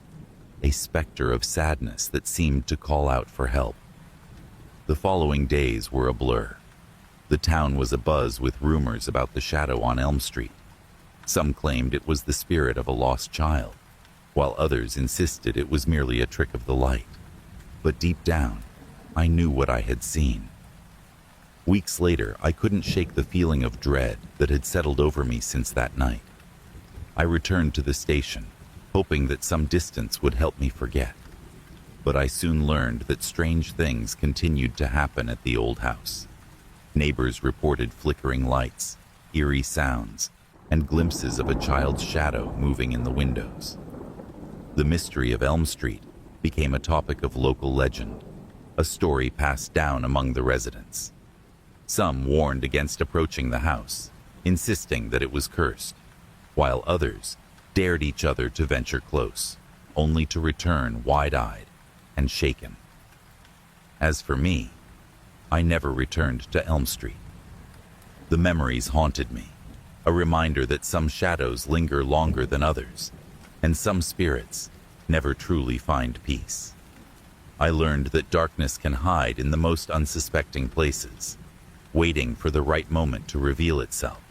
A: a specter of sadness that seemed to call out for help. The following days were a blur. The town was abuzz with rumors about the shadow on Elm Street. Some claimed it was the spirit of a lost child, while others insisted it was merely a trick of the light. But deep down, I knew what I had seen. Weeks later, I couldn't shake the feeling of dread that had settled over me since that night. I returned to the station, hoping that some distance would help me forget. But I soon learned that strange things continued to happen at the old house. Neighbors reported flickering lights, eerie sounds, and glimpses of a child's shadow moving in the windows. The mystery of Elm Street became a topic of local legend, a story passed down among the residents. Some warned against approaching the house, insisting that it was cursed, while others dared each other to venture close, only to return wide-eyed and shaken. As for me, I never returned to Elm Street. The memories haunted me, a reminder that some shadows linger longer than others, and some spirits never truly find peace. I learned that darkness can hide in the most unsuspecting places, waiting for the right moment to reveal itself,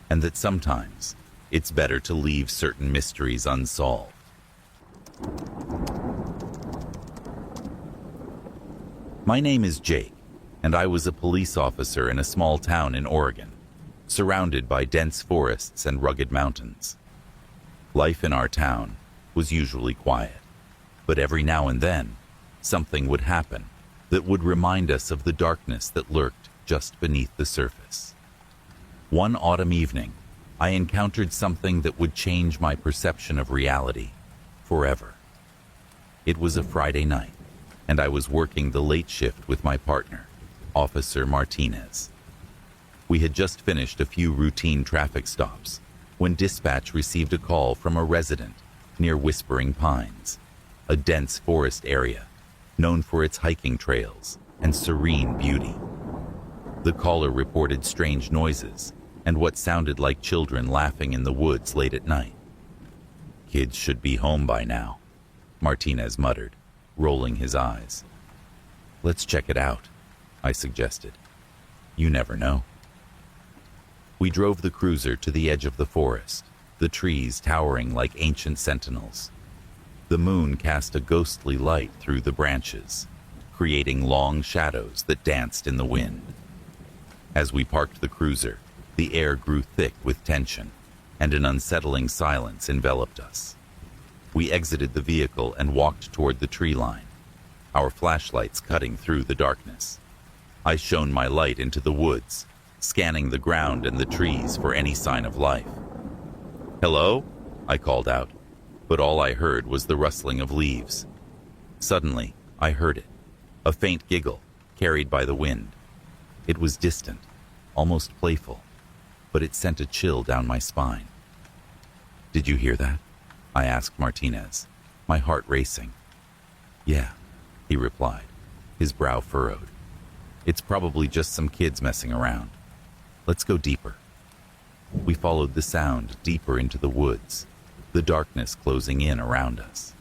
A: and that sometimes it's better to leave certain mysteries unsolved. My name is Jake, and I was a police officer in a small town in Oregon, surrounded by dense forests and rugged mountains. Life in our town was usually quiet, but every now and then, something would happen that would remind us of the darkness that lurked just beneath the surface. One autumn evening, I encountered something that would change my perception of reality forever. It was a Friday night, and I was working the late shift with my partner, Officer Martinez. We had just finished a few routine traffic stops when dispatch received a call from a resident near Whispering Pines, a dense forest area known for its hiking trails and serene beauty. The caller reported strange noises and what sounded like children laughing in the woods late at night. "Kids should be home by now," Martinez muttered, rolling his eyes. "Let's check it out," I suggested. "You never know." We drove the cruiser to the edge of the forest, the trees towering like ancient sentinels. The moon cast a ghostly light through the branches, creating long shadows that danced in the wind. As we parked the cruiser, the air grew thick with tension, and an unsettling silence enveloped us. We exited the vehicle and walked toward the tree line, our flashlights cutting through the darkness. I shone my light into the woods, scanning the ground and the trees for any sign of life. "Hello?" I called out, but all I heard was the rustling of leaves. Suddenly, I heard it, a faint giggle carried by the wind. It was distant, almost playful, but it sent a chill down my spine. "Did you hear that?" I asked Martinez, my heart racing. "Yeah," he replied, his brow furrowed. "It's probably just some kids messing around. Let's go deeper." We followed the sound deeper into the woods, the darkness closing in around us.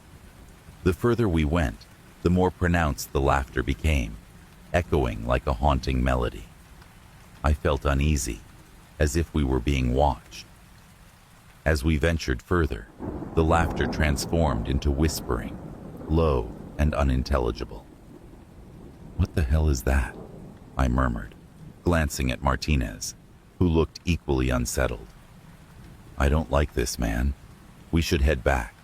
A: The further we went, the more pronounced the laughter became, echoing like a haunting melody. I felt uneasy, as if we were being watched. As we ventured further, the laughter transformed into whispering, low and unintelligible. "What the hell is that?" I murmured, glancing at Martinez, who looked equally unsettled. "I don't like this, man. We should head back,"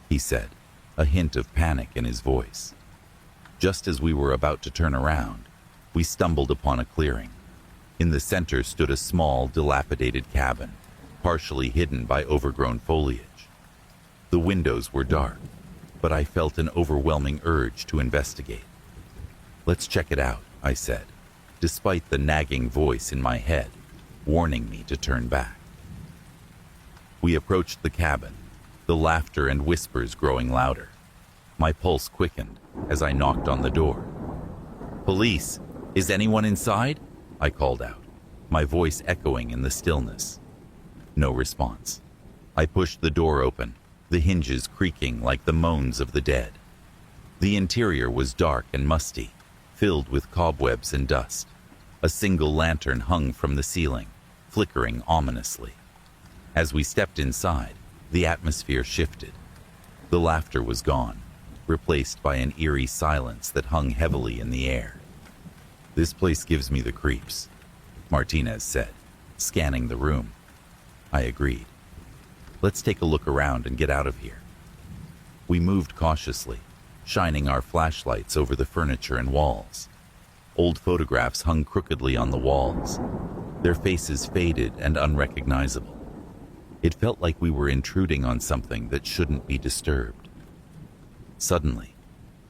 A: he said, a hint of panic in his voice. Just as we were about to turn around, we stumbled upon a clearing. In the center stood a small, dilapidated cabin, partially hidden by overgrown foliage. The windows were dark, but I felt an overwhelming urge to investigate. "Let's check it out," I said, despite the nagging voice in my head, warning me to turn back. We approached the cabin, the laughter and whispers growing louder. My pulse quickened as I knocked on the door. "Police, is anyone inside?" I called out, my voice echoing in the stillness. No response. I pushed the door open, the hinges creaking like the moans of the dead. The interior was dark and musty, filled with cobwebs and dust. A single lantern hung from the ceiling, flickering ominously. As we stepped inside, the atmosphere shifted. The laughter was gone, replaced by an eerie silence that hung heavily in the air. "This place gives me the creeps," Martinez said, scanning the room. I agreed. "Let's take a look around and get out of here." We moved cautiously, shining our flashlights over the furniture and walls. Old photographs hung crookedly on the walls, their faces faded and unrecognizable. It felt like we were intruding on something that shouldn't be disturbed. Suddenly,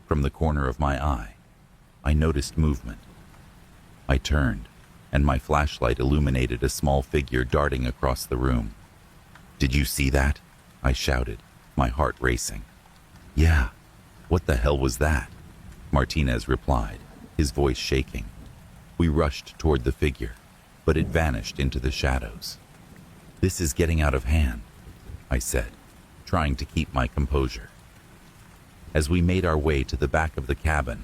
A: from the corner of my eye, I noticed movement. I turned, and my flashlight illuminated a small figure darting across the room. "Did you see that?" I shouted, my heart racing. "Yeah. What the hell was that?" Martinez replied, his voice shaking. We rushed toward the figure, but it vanished into the shadows. "This is getting out of hand," I said, trying to keep my composure. As we made our way to the back of the cabin,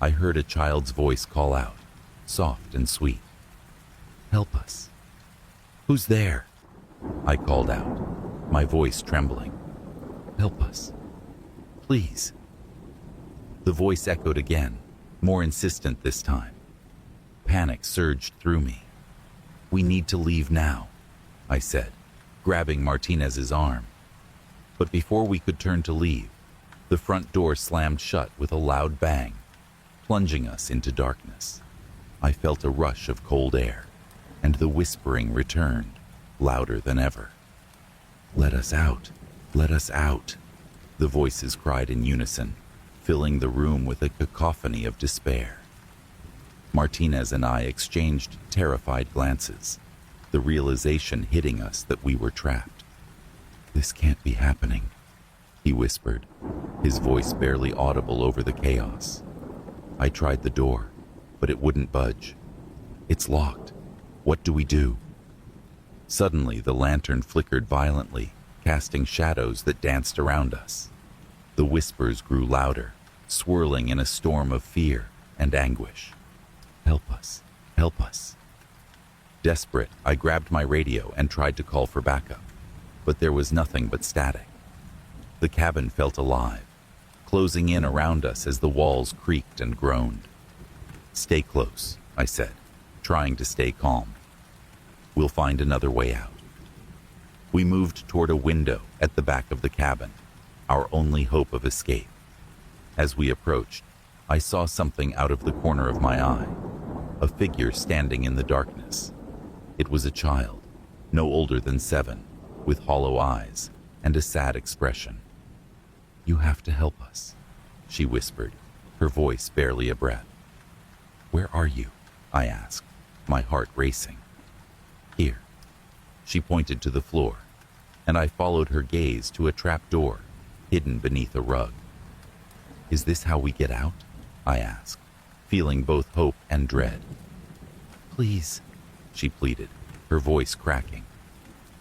A: I heard a child's voice call out, soft and sweet. "Help us." "Who's there?" I called out, my voice trembling. "Help us. Please." The voice echoed again, more insistent this time. Panic surged through me. "We need to leave now," I said, grabbing Martinez's arm. But before we could turn to leave, the front door slammed shut with a loud bang, plunging us into darkness. I felt a rush of cold air, and the whispering returned, louder than ever. "Let us out! Let us out!" The voices cried in unison, filling the room with a cacophony of despair. Martinez and I exchanged terrified glances, the realization hitting us that we were trapped. "This can't be happening," he whispered, his voice barely audible over the chaos. I tried the door, but it wouldn't budge. "It's locked. What do we do?" Suddenly, the lantern flickered violently, casting shadows that danced around us. The whispers grew louder, swirling in a storm of fear and anguish. "Help us! Help us!" Desperate, I grabbed my radio and tried to call for backup, but there was nothing but static. The cabin felt alive, closing in around us as the walls creaked and groaned. "Stay close," I said, trying to stay calm. "We'll find another way out." We moved toward a window at the back of the cabin, our only hope of escape. As we approached, I saw something out of the corner of my eye, a figure standing in the darkness. It was a child, no older than 7, with hollow eyes and a sad expression. "You have to help us," she whispered, her voice barely a breath. "Where are you?" I asked, my heart racing. "Here." She pointed to the floor, and I followed her gaze to a trap door hidden beneath a rug. "Is this how we get out?" I asked, feeling both hope and dread. "Please," she pleaded, her voice cracking.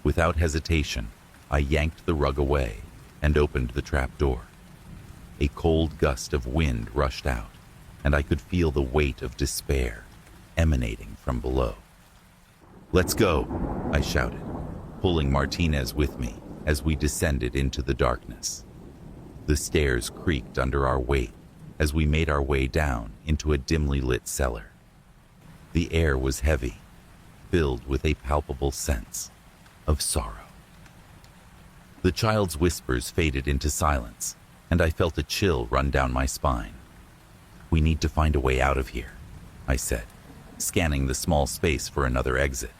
A: Without hesitation, I yanked the rug away and opened the trap door. A cold gust of wind rushed out, and I could feel the weight of despair emanating from below. "Let's go," I shouted, pulling Martinez with me as we descended into the darkness. The stairs creaked under our weight as we made our way down into a dimly lit cellar. The air was heavy, filled with a palpable sense of sorrow. The child's whispers faded into silence, and I felt a chill run down my spine. "We need to find a way out of here," I said, scanning the small space for another exit.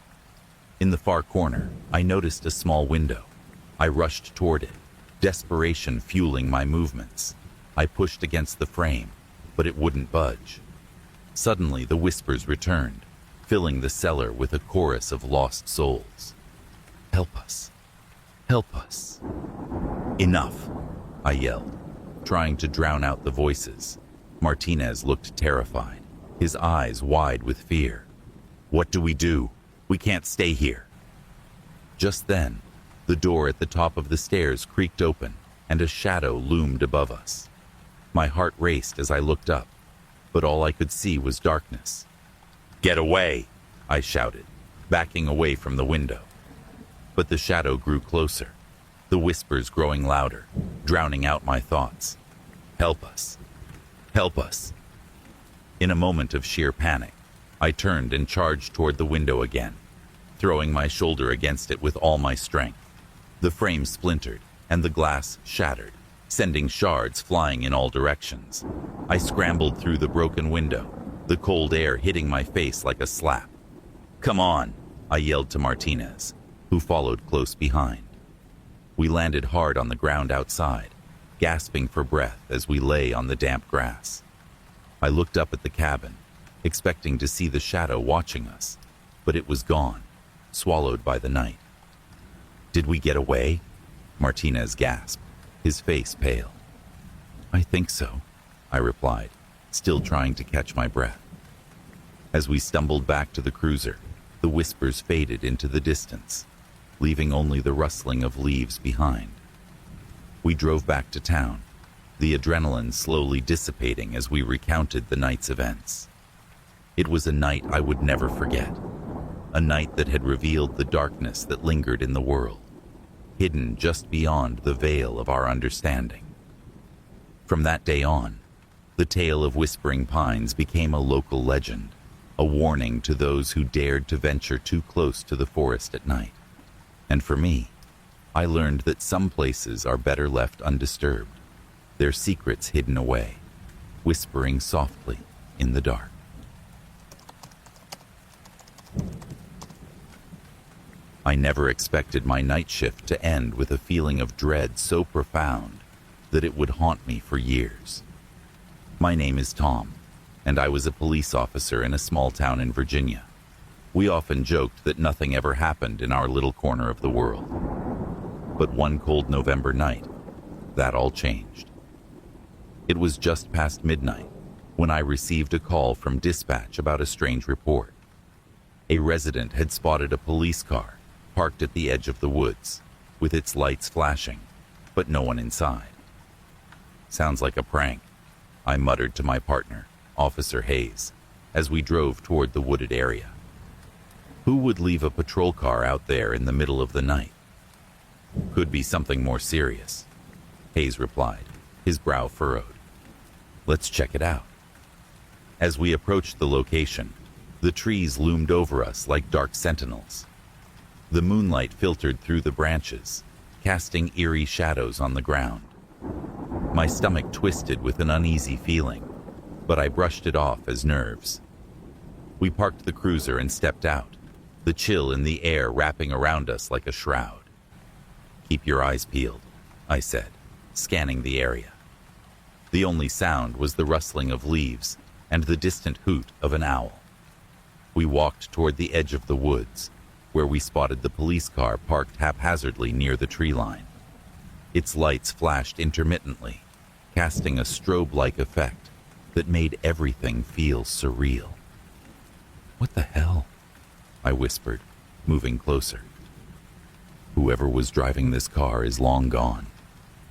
A: In the far corner, I noticed a small window. I rushed toward it, desperation fueling my movements. I pushed against the frame, but it wouldn't budge. Suddenly, the whispers returned, filling the cellar with a chorus of lost souls. "Help us! Help us!" "Enough!" I yelled, trying to drown out the voices. Martinez looked terrified, his eyes wide with fear. "What do we do? We can't stay here." Just then, the door at the top of the stairs creaked open, and a shadow loomed above us. My heart raced as I looked up, but all I could see was darkness. "Get away!" I shouted, backing away from the window. But the shadow grew closer, the whispers growing louder, drowning out my thoughts. "Help us! Help us!" In a moment of sheer panic, I turned and charged toward the window again, throwing my shoulder against it with all my strength. The frame splintered, and the glass shattered, sending shards flying in all directions. I scrambled through the broken window, the cold air hitting my face like a slap. "Come on!" I yelled to Martinez, who followed close behind. We landed hard on the ground outside, gasping for breath as we lay on the damp grass. I looked up at the cabin, expecting to see the shadow watching us, but it was gone, swallowed by the night. "Did we get away?" Martinez gasped, his face pale. "I think so," I replied, still trying to catch my breath. As we stumbled back to the cruiser, the whispers faded into the distance, leaving only the rustling of leaves behind. We drove back to town, the adrenaline slowly dissipating as we recounted the night's events. It was a night I would never forget, a night that had revealed the darkness that lingered in the world, hidden just beyond the veil of our understanding. From that day on, the tale of Whispering Pines became a local legend, a warning to those who dared to venture too close to the forest at night. And for me, I learned that some places are better left undisturbed, their secrets hidden away, whispering softly in the dark. I never expected my night shift to end with a feeling of dread so profound that it would haunt me for years. My name is Tom, and I was a police officer in a small town in Virginia. We often joked that nothing ever happened in our little corner of the world. But one cold November night, that all changed. It was just past midnight when I received a call from dispatch about a strange report. A resident had spotted a police car parked at the edge of the woods, with its lights flashing, but no one inside. "Sounds like a prank," I muttered to my partner, Officer Hayes, as we drove toward the wooded area. Who would leave a patrol car out there in the middle of the night? "Could be something more serious," Hayes replied, his brow furrowed. "Let's check it out." As we approached the location, the trees loomed over us like dark sentinels. The moonlight filtered through the branches, casting eerie shadows on the ground. My stomach twisted with an uneasy feeling, but I brushed it off as nerves. We parked the cruiser and stepped out, the chill in the air wrapping around us like a shroud. "Keep your eyes peeled," I said, scanning the area. The only sound was the rustling of leaves and the distant hoot of an owl. We walked toward the edge of the woods, where we spotted the police car parked haphazardly near the tree line. Its lights flashed intermittently, casting a strobe-like effect that made everything feel surreal. "What the hell?" I whispered, moving closer. Whoever was driving this car is long gone,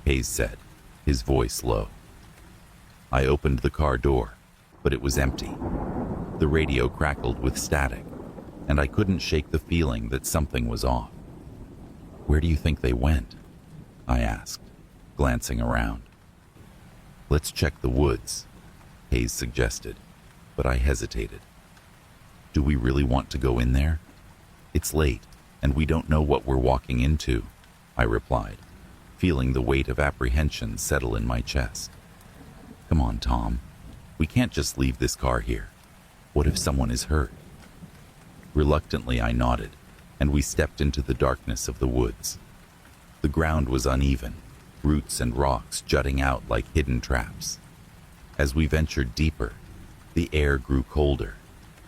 A: Hayes said, his voice low. I opened the car door, but it was empty. The radio crackled with static, and I couldn't shake the feeling that something was off. Where do you think they went? I asked, glancing around. Let's check the woods, Hayes suggested, but I hesitated. Do we really want to go in there? It's late, and we don't know what we're walking into, I replied, feeling the weight of apprehension settle in my chest. Come on, Tom. We can't just leave this car here. What if someone is hurt? Reluctantly, I nodded, and we stepped into the darkness of the woods. The ground was uneven, roots and rocks jutting out like hidden traps. As we ventured deeper, the air grew colder,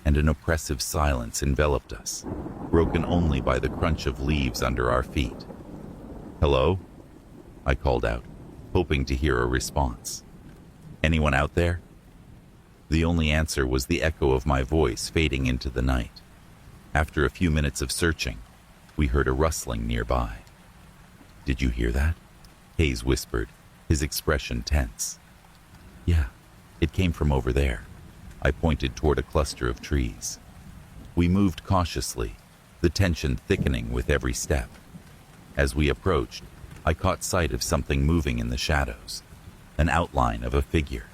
A: and an oppressive silence enveloped us, broken only by the crunch of leaves under our feet. Hello? I called out, hoping to hear a response. Anyone out there? The only answer was the echo of my voice fading into the night. After a few minutes of searching, we heard a rustling nearby. Did you hear that? Hayes whispered, his expression tense. Yeah, it came from over there. I pointed toward a cluster of trees. We moved cautiously, the tension thickening with every step. As we approached, I caught sight of something moving in the shadows, an outline of a figure.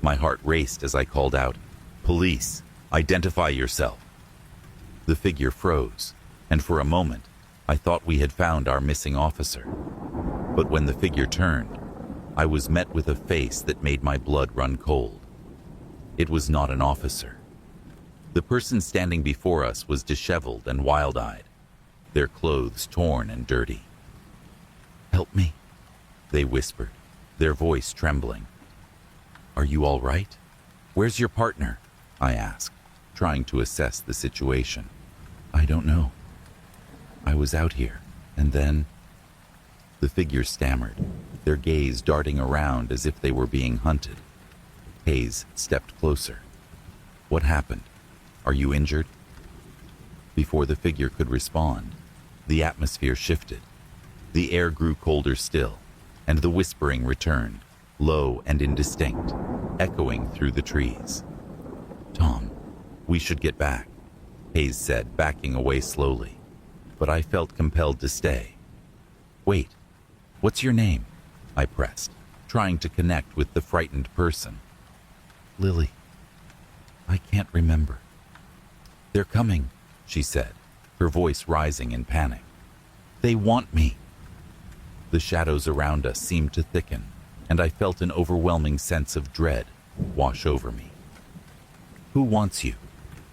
A: My heart raced as I called out, "Police, identify yourself." The figure froze, and for a moment, I thought we had found our missing officer. But when the figure turned, I was met with a face that made my blood run cold. It was not an officer. The person standing before us was disheveled and wild-eyed, their clothes torn and dirty. "Help me," they whispered, their voice trembling. "Are you all right? Where's your partner?" I asked, trying to assess the situation. "I don't know. I was out here, and then—" The figure stammered, their gaze darting around as if they were being hunted. Hayes stepped closer. "What happened? Are you injured?" Before the figure could respond, the atmosphere shifted. The air grew colder still, and the whispering returned, low and indistinct, echoing through the trees. "Tom, we should get back," Hayes said, backing away slowly, but I felt compelled to stay. "Wait, what's your name?" I pressed, trying to connect with the frightened person. "Lily. I can't remember." "They're coming," she said, her voice rising in panic. "They want me." The shadows around us seemed to thicken, and I felt an overwhelming sense of dread wash over me. "Who wants you?"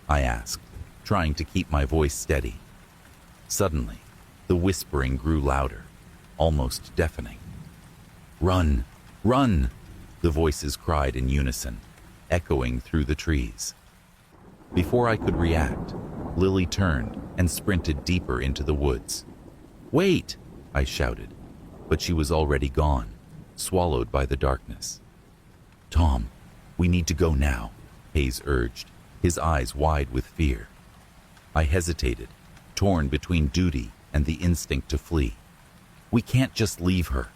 A: I asked, trying to keep my voice steady. Suddenly, the whispering grew louder, almost deafening. "Run! Run!" the voices cried in unison, echoing through the trees. Before I could react, Lily turned and sprinted deeper into the woods. "Wait!" I shouted, but she was already gone, swallowed by the darkness. "Tom, we need to go now," Hayes urged, his eyes wide with fear. I hesitated, torn between duty and the instinct to flee. "We can't just leave her."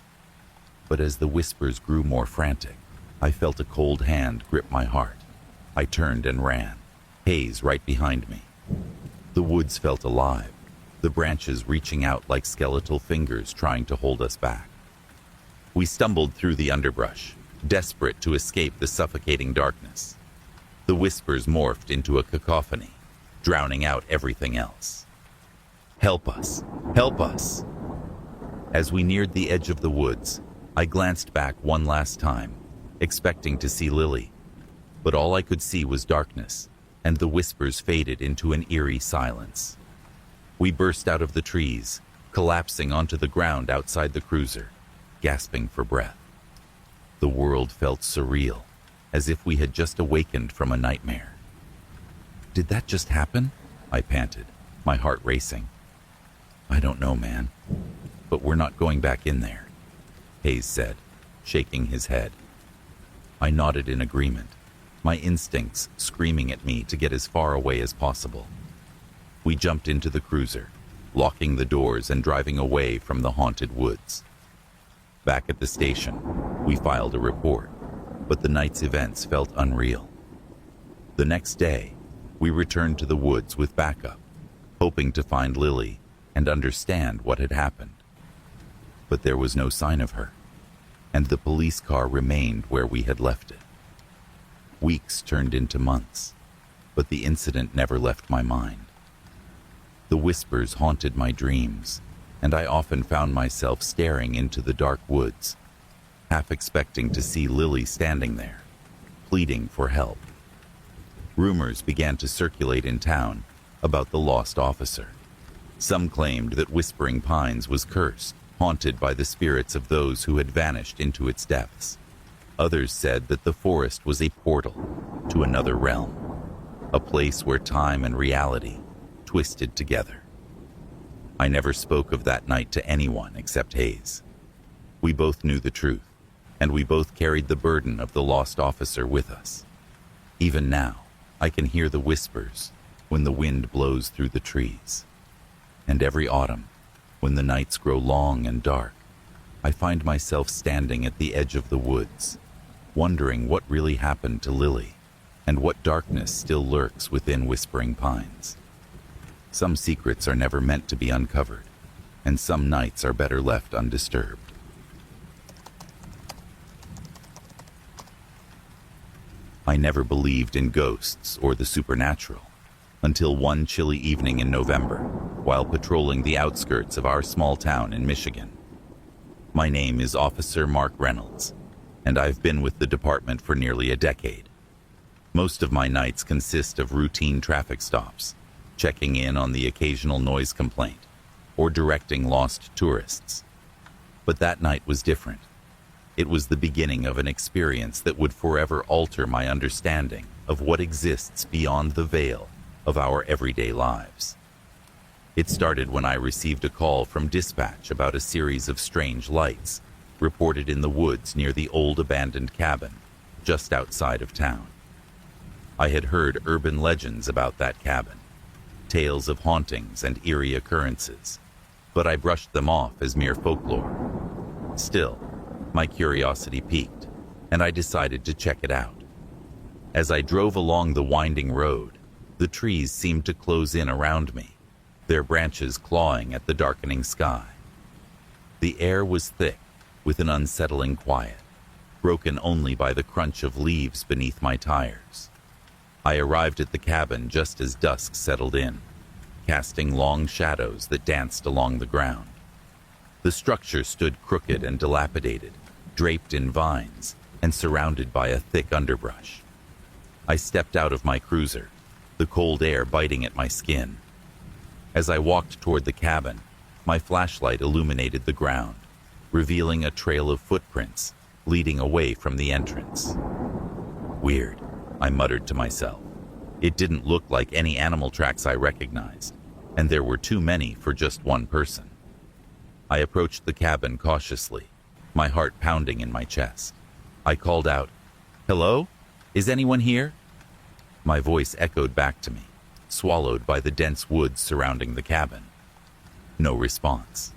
A: But as the whispers grew more frantic, I felt a cold hand grip my heart. I turned and ran, Hayes right behind me. The woods felt alive, the branches reaching out like skeletal fingers trying to hold us back. We stumbled through the underbrush, desperate to escape the suffocating darkness. The whispers morphed into a cacophony, drowning out everything else. "Help us! Help us!" As we neared the edge of the woods, I glanced back one last time, expecting to see Lily. But all I could see was darkness, and the whispers faded into an eerie silence. We burst out of the trees, collapsing onto the ground outside the cruiser, gasping for breath. The world felt surreal, as if we had just awakened from a nightmare. "Did that just happen?" I panted, my heart racing. "I don't know, man, but we're not going back in there," Hayes said, shaking his head. I nodded in agreement, my instincts screaming at me to get as far away as possible. We jumped into the cruiser, locking the doors and driving away from the haunted woods. Back at the station, we filed a report, but the night's events felt unreal. The next day, we returned to the woods with backup, hoping to find Lily and understand what had happened. But there was no sign of her, and the police car remained where we had left it. Weeks turned into months, but the incident never left my mind. The whispers haunted my dreams, and I often found myself staring into the dark woods, half expecting to see Lily standing there, pleading for help. Rumors began to circulate in town about the lost officer. Some claimed that Whispering Pines was cursed, haunted by the spirits of those who had vanished into its depths. Others said that the forest was a portal to another realm, a place where time and reality twisted together. I never spoke of that night to anyone except Hayes. We both knew the truth, and we both carried the burden of the lost officer with us. Even now, I can hear the whispers when the wind blows through the trees. And every autumn, when the nights grow long and dark, I find myself standing at the edge of the woods, wondering what really happened to Lily and what darkness still lurks within Whispering Pines. Some secrets are never meant to be uncovered, and some nights are better left undisturbed. I never believed in ghosts or the supernatural until one chilly evening in November, while patrolling the outskirts of our small town in Michigan. My name is Officer Mark Reynolds, and I've been with the department for nearly a decade. Most of my nights consist of routine traffic stops, checking in on the occasional noise complaint, or directing lost tourists. But that night was different. It was the beginning of an experience that would forever alter my understanding of what exists beyond the veil of our everyday lives. It started when I received a call from dispatch about a series of strange lights reported in the woods near the old abandoned cabin just outside of town. I had heard urban legends about that cabin, tales of hauntings and eerie occurrences, but I brushed them off as mere folklore. Still, my curiosity piqued, and I decided to check it out. As I drove along the winding road, the trees seemed to close in around me, their branches clawing at the darkening sky. The air was thick, with an unsettling quiet, broken only by the crunch of leaves beneath my tires. I arrived at the cabin just as dusk settled in, casting long shadows that danced along the ground. The structure stood crooked and dilapidated, draped in vines and surrounded by a thick underbrush. I stepped out of my cruiser, the cold air biting at my skin. As I walked toward the cabin, my flashlight illuminated the ground, revealing a trail of footprints leading away from the entrance. Weird, I muttered to myself. It didn't look like any animal tracks I recognized, and there were too many for just one person. I approached the cabin cautiously, my heart pounding in my chest. I called out, "Hello? Is anyone here?" My voice echoed back to me, swallowed by the dense woods surrounding the cabin. No response.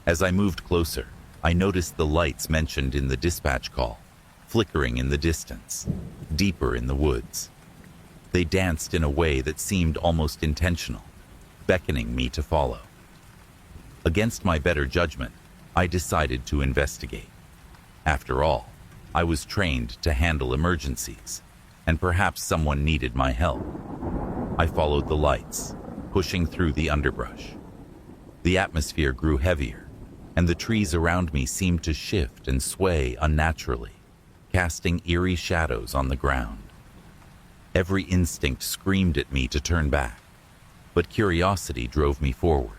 A: As I moved closer, I noticed the lights mentioned in the dispatch call, flickering in the distance, deeper in the woods. They danced in a way that seemed almost intentional, beckoning me to follow. Against my better judgment, I decided to investigate. After all, I was trained to handle emergencies, and perhaps someone needed my help. I followed the lights, pushing through the underbrush. The atmosphere grew heavier, and the trees around me seemed to shift and sway unnaturally, casting eerie shadows on the ground. Every instinct screamed at me to turn back, but curiosity drove me forward.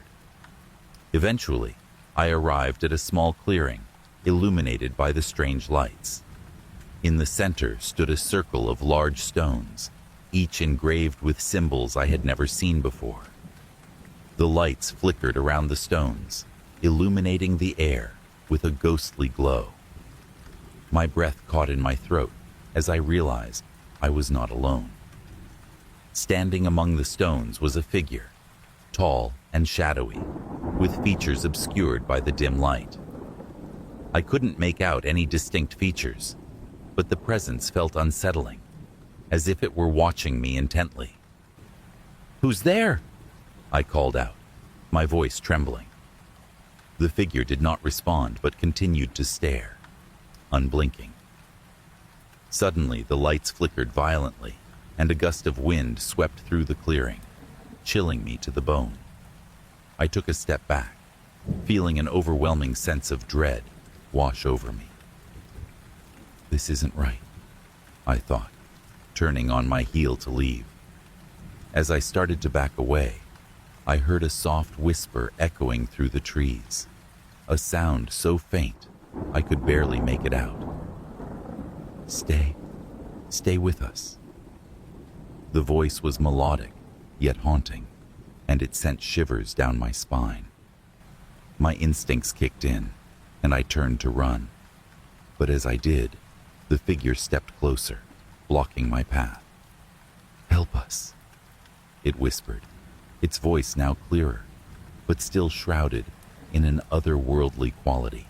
A: Eventually, I arrived at a small clearing, illuminated by the strange lights. In the center stood a circle of large stones, each engraved with symbols I had never seen before. The lights flickered around the stones, illuminating the air with a ghostly glow. My breath caught in my throat as I realized I was not alone. Standing among the stones was a figure, tall and shadowy, with features obscured by the dim light. I couldn't make out any distinct features, but the presence felt unsettling, as if it were watching me intently. "Who's there?" I called out, my voice trembling. The figure did not respond but continued to stare, unblinking. Suddenly, the lights flickered violently, and a gust of wind swept through the clearing, chilling me to the bone. I took a step back, feeling an overwhelming sense of dread wash over me. "This isn't right," I thought, turning on my heel to leave. As I started to back away, I heard a soft whisper echoing through the trees, a sound so faint I could barely make it out. Stay with us." The voice was melodic, yet haunting, and it sent shivers down my spine. My instincts kicked in, and I turned to run. But as I did, the figure stepped closer, blocking my path. "Help us," it whispered, its voice now clearer, but still shrouded in an otherworldly quality.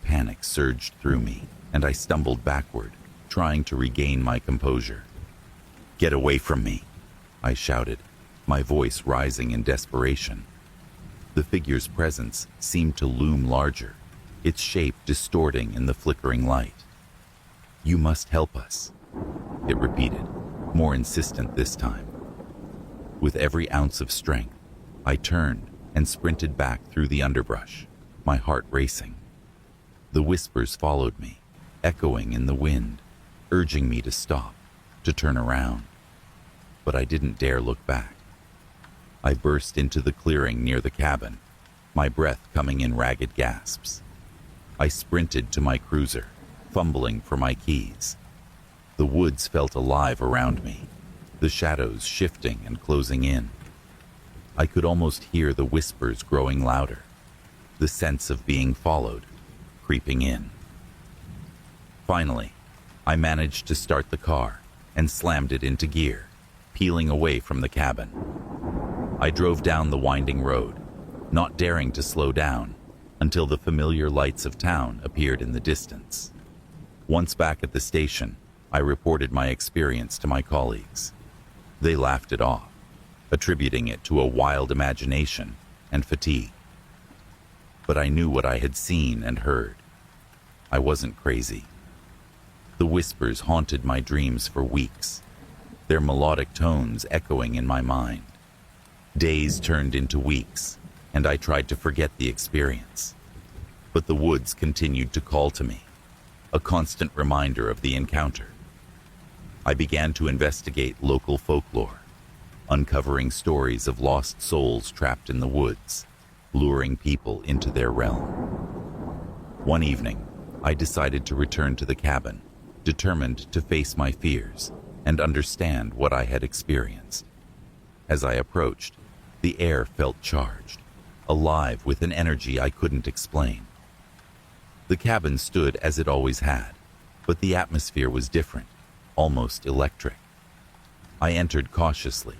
A: Panic surged through me, and I stumbled backward, trying to regain my composure. "Get away from me," I shouted, my voice rising in desperation. The figure's presence seemed to loom larger, its shape distorting in the flickering light. "You must help us," it repeated, more insistent this time. With every ounce of strength, I turned and sprinted back through the underbrush, my heart racing. The whispers followed me, echoing in the wind, urging me to stop, to turn around. But I didn't dare look back. I burst into the clearing near the cabin, my breath coming in ragged gasps. I sprinted to my cruiser, fumbling for my keys. The woods felt alive around me, the shadows shifting and closing in. I could almost hear the whispers growing louder, the sense of being followed, creeping in. Finally, I managed to start the car and slammed it into gear, peeling away from the cabin. I drove down the winding road, not daring to slow down until the familiar lights of town appeared in the distance. Once back at the station, I reported my experience to my colleagues. They laughed it off, attributing it to a wild imagination and fatigue. But I knew what I had seen and heard. I wasn't crazy. The whispers haunted my dreams for weeks, their melodic tones echoing in my mind. Days turned into weeks, and I tried to forget the experience. But the woods continued to call to me, a constant reminder of the encounter. I began to investigate local folklore, uncovering stories of lost souls trapped in the woods, luring people into their realm. One evening, I decided to return to the cabin, determined to face my fears and understand what I had experienced. As I approached, the air felt charged, alive with an energy I couldn't explain. The cabin stood as it always had, but the atmosphere was different, almost electric. I entered cautiously,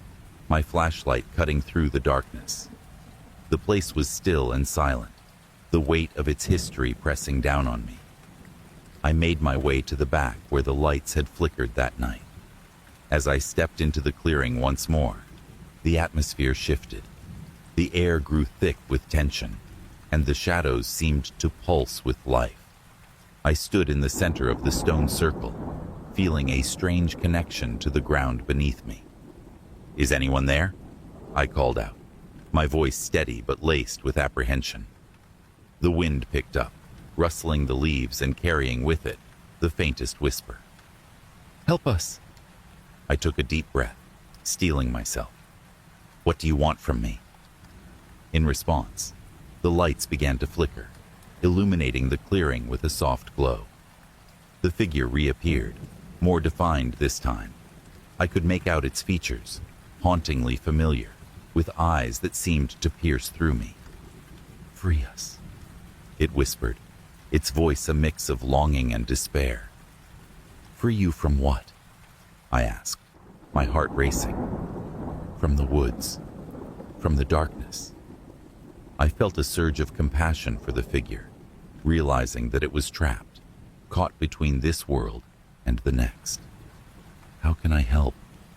A: my flashlight cutting through the darkness. The place was still and silent, the weight of its history pressing down on me. I made my way to the back where the lights had flickered that night. As I stepped into the clearing once more, the atmosphere shifted. The air grew thick with tension, and the shadows seemed to pulse with life. I stood in the center of the stone circle, feeling a strange connection to the ground beneath me. "Is anyone there?" I called out, my voice steady but laced with apprehension. The wind picked up, rustling the leaves and carrying with it the faintest whisper. "Help us!" I took a deep breath, steeling myself. "What do you want from me?" In response, the lights began to flicker, illuminating the clearing with a soft glow. The figure reappeared, more defined this time. I could make out its features, hauntingly familiar, with eyes that seemed to pierce through me. "Free us," it whispered, its voice a mix of longing and despair. "Free you from what?" I asked, my heart racing. "From the woods," from the darkness. I felt a surge of compassion for the figure, realizing that it was trapped, caught between this world and the next. "How can I help?"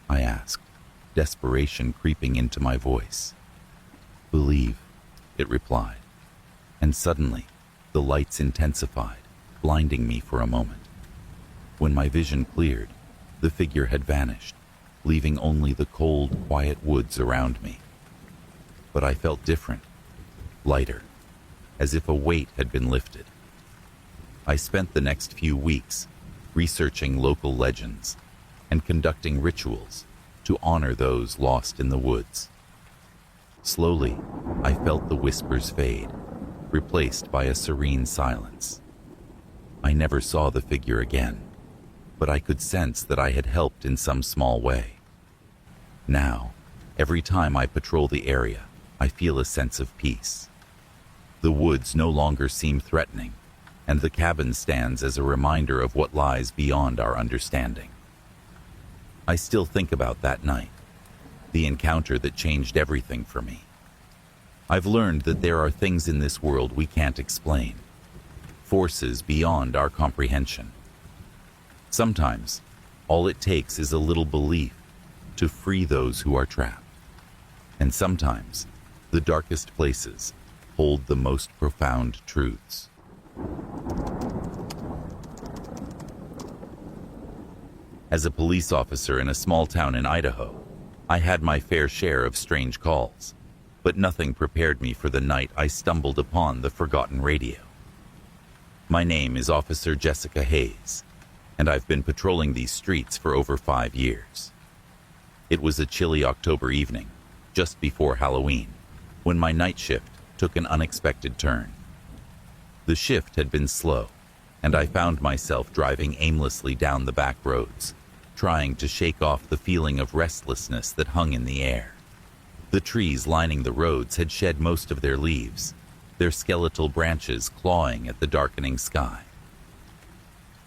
A: I asked, desperation creeping into my voice. "Believe," it replied, and suddenly the lights intensified, blinding me for a moment. When my vision cleared, the figure had vanished, leaving only the cold, quiet woods around me. But I felt different, lighter, as if a weight had been lifted. I spent the next few weeks researching local legends and conducting rituals to honor those lost in the woods. Slowly, I felt the whispers fade, replaced by a serene silence. I never saw the figure again, but I could sense that I had helped in some small way. Now, every time I patrol the area, I feel a sense of peace. The woods no longer seem threatening, and the cabin stands as a reminder of what lies beyond our understanding. I still think about that night, the encounter that changed everything for me. I've learned that there are things in this world we can't explain, forces beyond our comprehension. Sometimes, all it takes is a little belief to free those who are trapped. And sometimes, the darkest places hold the most profound truths. As a police officer in a small town in Idaho, I had my fair share of strange calls, but nothing prepared me for the night I stumbled upon the forgotten radio. My name is Officer Jessica Hayes, and I've been patrolling these streets for over 5 years. It was a chilly October evening, just before Halloween, when my night shift took an unexpected turn. The shift had been slow, and I found myself driving aimlessly down the back roads, trying to shake off the feeling of restlessness that hung in the air. The trees lining the roads had shed most of their leaves, their skeletal branches clawing at the darkening sky.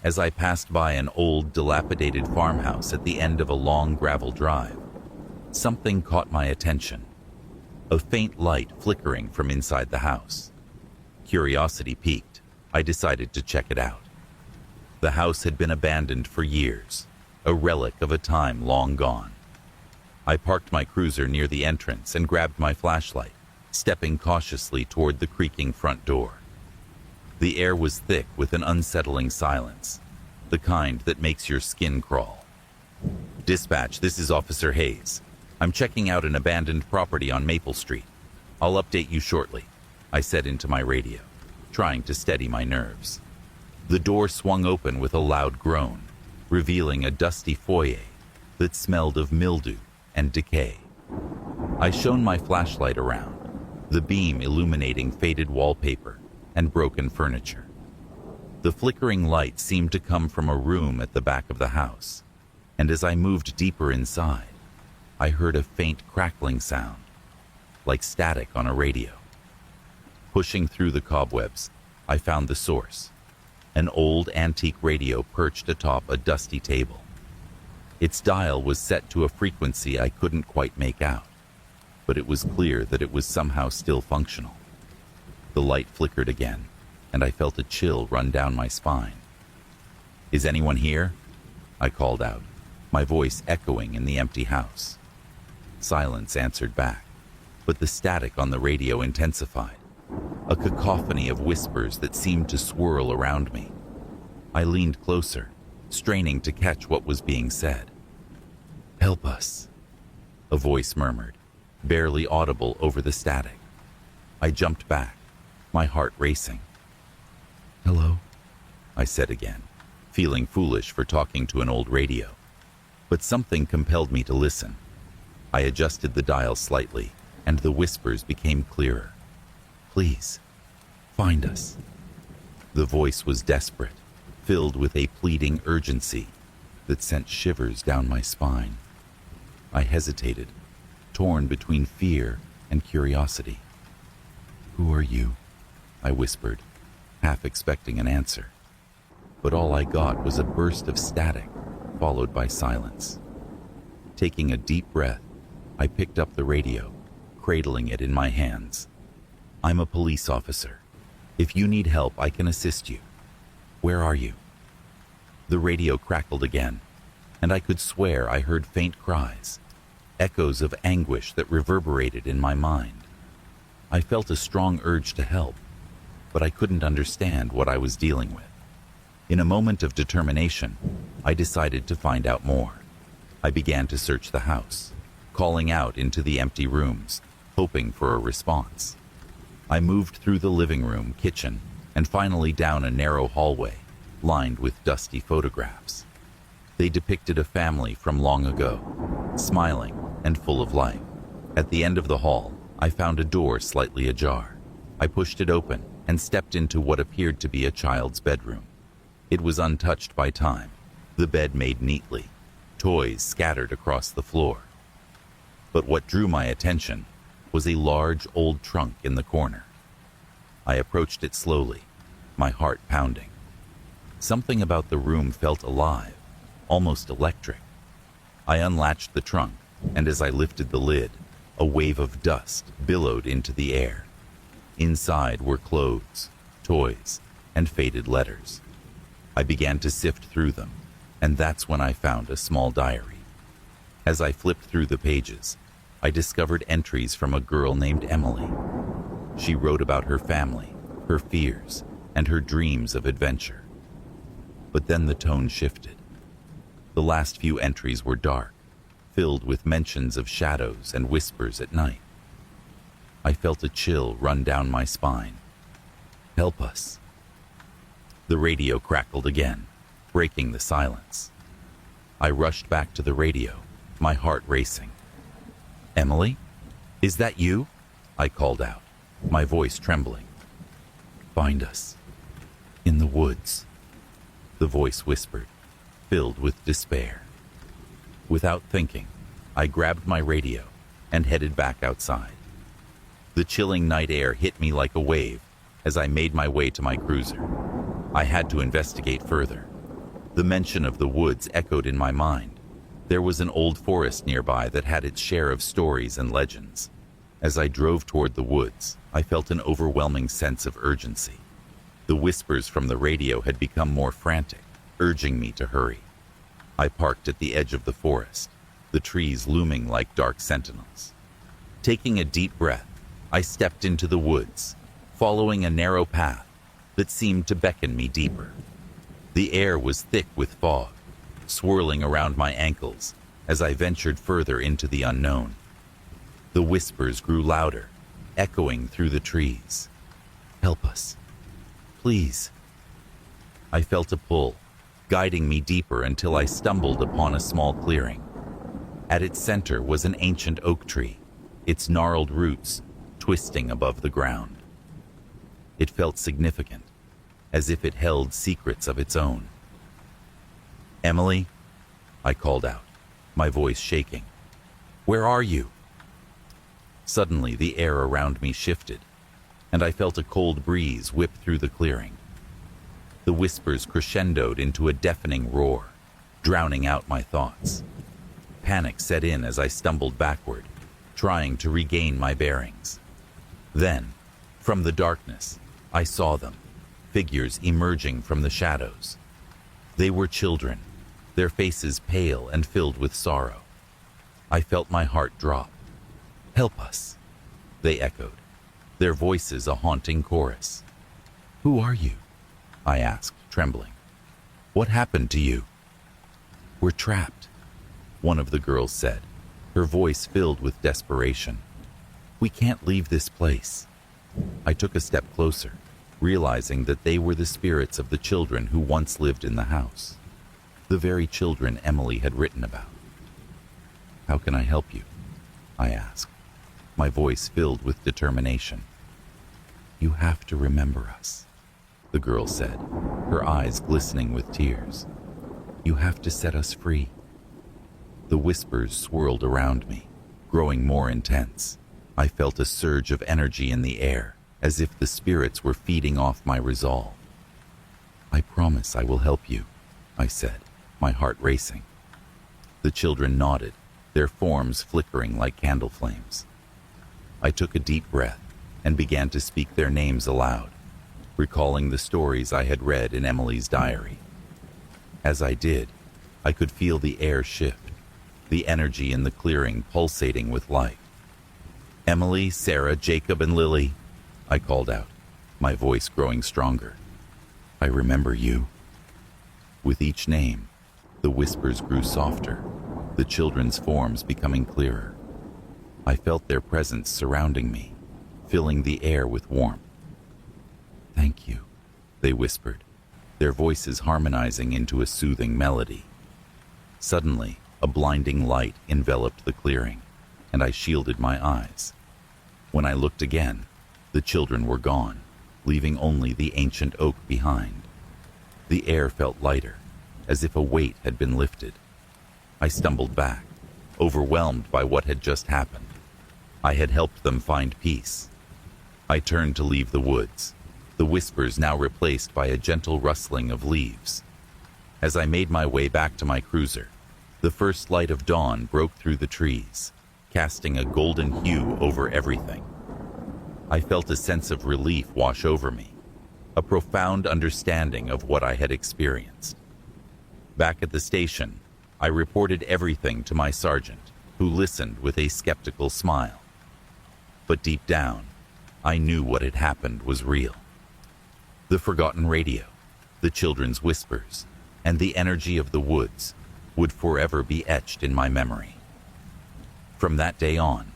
A: As I passed by an old, dilapidated farmhouse at the end of a long gravel drive, something caught my attention. A faint light flickering from inside the house. Curiosity piqued, I decided to check it out. The house had been abandoned for years, a relic of a time long gone. I parked my cruiser near the entrance and grabbed my flashlight, stepping cautiously toward the creaking front door. The air was thick with an unsettling silence, the kind that makes your skin crawl. "Dispatch, this is Officer Hayes. I'm checking out an abandoned property on Maple Street. I'll update you shortly," I said into my radio, trying to steady my nerves. The door swung open with a loud groan, revealing a dusty foyer that smelled of mildew and decay. I shone my flashlight around, the beam illuminating faded wallpaper and broken furniture. The flickering light seemed to come from a room at the back of the house, and as I moved deeper inside, I heard a faint crackling sound, like static on a radio. Pushing through the cobwebs, I found the source, an old antique radio perched atop a dusty table. Its dial was set to a frequency I couldn't quite make out, but it was clear that it was somehow still functional. The light flickered again, and I felt a chill run down my spine. "Is anyone here?" I called out, my voice echoing in the empty house. Silence answered back, but the static on the radio intensified, a cacophony of whispers that seemed to swirl around me. I leaned closer, straining to catch what was being said. "Help us," a voice murmured, barely audible over the static. I jumped back, my heart racing. "Hello," I said again, feeling foolish for talking to an old radio. But something compelled me to listen. I adjusted the dial slightly, and the whispers became clearer. "Please, find us." The voice was desperate, filled with a pleading urgency that sent shivers down my spine. I hesitated, torn between fear and curiosity. "Who are you?" I whispered, half expecting an answer. But all I got was a burst of static, followed by silence. Taking a deep breath, I picked up the radio, cradling it in my hands. I'm a police officer. If you need help, I can assist you. Where are you? The radio crackled again, and I could swear I heard faint cries, echoes of anguish that reverberated in my mind. I felt a strong urge to help, but I couldn't understand what I was dealing with. In a moment of determination, I decided to find out more. I began to search the house, calling out into the empty rooms, hoping for a response. I moved through the living room, kitchen, and finally down a narrow hallway, lined with dusty photographs. They depicted a family from long ago, smiling and full of life. At the end of the hall, I found a door slightly ajar. I pushed it open and stepped into what appeared to be a child's bedroom. It was untouched by time, the bed made neatly, toys scattered across the floor. But what drew my attention was a large old trunk in the corner. I approached it slowly, my heart pounding. Something about the room felt alive, almost electric. I unlatched the trunk, and as I lifted the lid, a wave of dust billowed into the air. Inside were clothes, toys, and faded letters. I began to sift through them, and that's when I found a small diary. As I flipped through the pages, I discovered entries from a girl named Emily. She wrote about her family, her fears, and her dreams of adventure. But then the tone shifted. The last few entries were dark, filled with mentions of shadows and whispers at night. I felt a chill run down my spine. Help us. The radio crackled again, breaking the silence. I rushed back to the radio, my heart racing. Emily? Is that you? I called out, my voice trembling. Find us. In the woods. The voice whispered, filled with despair. Without thinking, I grabbed my radio and headed back outside. The chilling night air hit me like a wave as I made my way to my cruiser. I had to investigate further. The mention of the woods echoed in my mind. There was an old forest nearby that had its share of stories and legends. As I drove toward the woods, I felt an overwhelming sense of urgency. The whispers from the radio had become more frantic, urging me to hurry. I parked at the edge of the forest, the trees looming like dark sentinels. Taking a deep breath, I stepped into the woods, following a narrow path that seemed to beckon me deeper. The air was thick with fog, swirling around my ankles as I ventured further into the unknown. The whispers grew louder, echoing through the trees. Help us. Please. I felt a pull, guiding me deeper until I stumbled upon a small clearing. At its center was an ancient oak tree, its gnarled roots twisting above the ground. It felt significant, as if it held secrets of its own. Emily, I called out, my voice shaking. Where are you? Suddenly, the air around me shifted, and I felt a cold breeze whip through the clearing. The whispers crescendoed into a deafening roar, drowning out my thoughts. Panic set in as I stumbled backward, trying to regain my bearings. Then, from the darkness, I saw them, figures emerging from the shadows. They were children, their faces pale and filled with sorrow. I felt my heart drop. Help us, they echoed, their voices a haunting chorus. Who are you? I asked, trembling. What happened to you? We're trapped, one of the girls said, her voice filled with desperation. We can't leave this place. I took a step closer, realizing that they were the spirits of the children who once lived in the house, the very children Emily had written about. How can I help you? I asked, my voice filled with determination. You have to remember us, the girl said, her eyes glistening with tears. You have to set us free. The whispers swirled around me, growing more intense. I felt a surge of energy in the air, as if the spirits were feeding off my resolve. I promise I will help you, I said, my heart racing. The children nodded, their forms flickering like candle flames. I took a deep breath and began to speak their names aloud, recalling the stories I had read in Emily's diary. As I did, I could feel the air shift, the energy in the clearing pulsating with life. Emily, Sarah, Jacob, and Lily, I called out, my voice growing stronger. I remember you. With each name, the whispers grew softer, the children's forms becoming clearer. I felt their presence surrounding me, filling the air with warmth. Thank you, they whispered, their voices harmonizing into a soothing melody. Suddenly, a blinding light enveloped the clearing, and I shielded my eyes. When I looked again, the children were gone, leaving only the ancient oak behind. The air felt lighter, as if a weight had been lifted. I stumbled back, overwhelmed by what had just happened. I had helped them find peace. I turned to leave the woods, the whispers now replaced by a gentle rustling of leaves. As I made my way back to my cruiser, the first light of dawn broke through the trees, casting a golden hue over everything. I felt a sense of relief wash over me, a profound understanding of what I had experienced. Back at the station, I reported everything to my sergeant, who listened with a skeptical smile. But deep down, I knew what had happened was real. The forgotten radio, the children's whispers, and the energy of the woods would forever be etched in my memory. From that day on,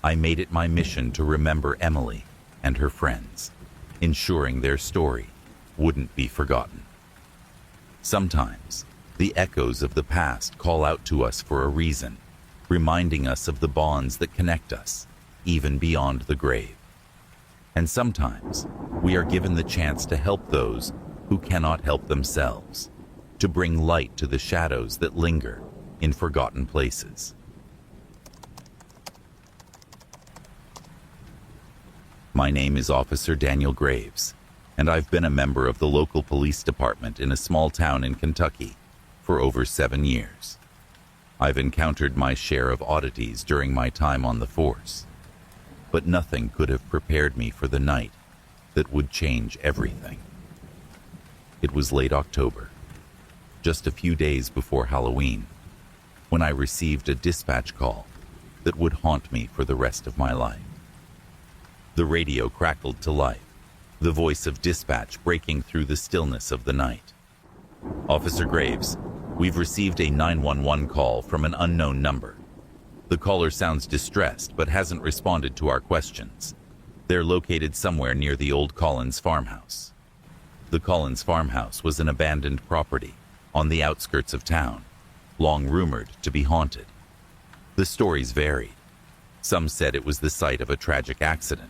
A: I made it my mission to remember Emily and her friends, ensuring their story wouldn't be forgotten. Sometimes, the echoes of the past call out to us for a reason, reminding us of the bonds that connect us, even beyond the grave. And sometimes, we are given the chance to help those who cannot help themselves, to bring light to the shadows that linger in forgotten places. My name is Officer Daniel Graves, and I've been a member of the local police department in a small town in Kentucky for over 7 years. I've encountered my share of oddities during my time on the force, but nothing could have prepared me for the night that would change everything. It was late October, just a few days before Halloween, when I received a dispatch call that would haunt me for the rest of my life. The radio crackled to life, the voice of dispatch breaking through the stillness of the night. Officer Graves, we've received a 911 call from an unknown number. The caller sounds distressed but hasn't responded to our questions. They're located somewhere near the old Collins farmhouse. The Collins farmhouse was an abandoned property on the outskirts of town, long rumored to be haunted. The stories varied. Some said it was the site of a tragic accident,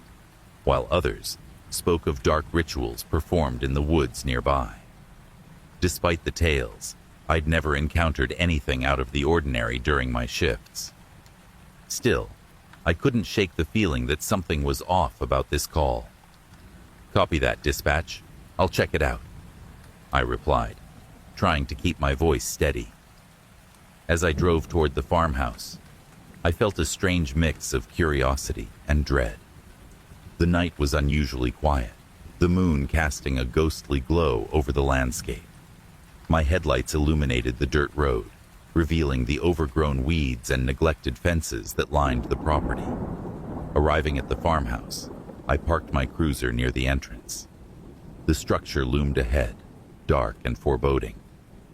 A: while others spoke of dark rituals performed in the woods nearby. Despite the tales, I'd never encountered anything out of the ordinary during my shifts. Still, I couldn't shake the feeling that something was off about this call. "Copy that, dispatch. I'll check it out," I replied, trying to keep my voice steady. As I drove toward the farmhouse, I felt a strange mix of curiosity and dread. The night was unusually quiet, the moon casting a ghostly glow over the landscape. My headlights illuminated the dirt road, revealing the overgrown weeds and neglected fences that lined the property. Arriving at the farmhouse, I parked my cruiser near the entrance. The structure loomed ahead, dark and foreboding,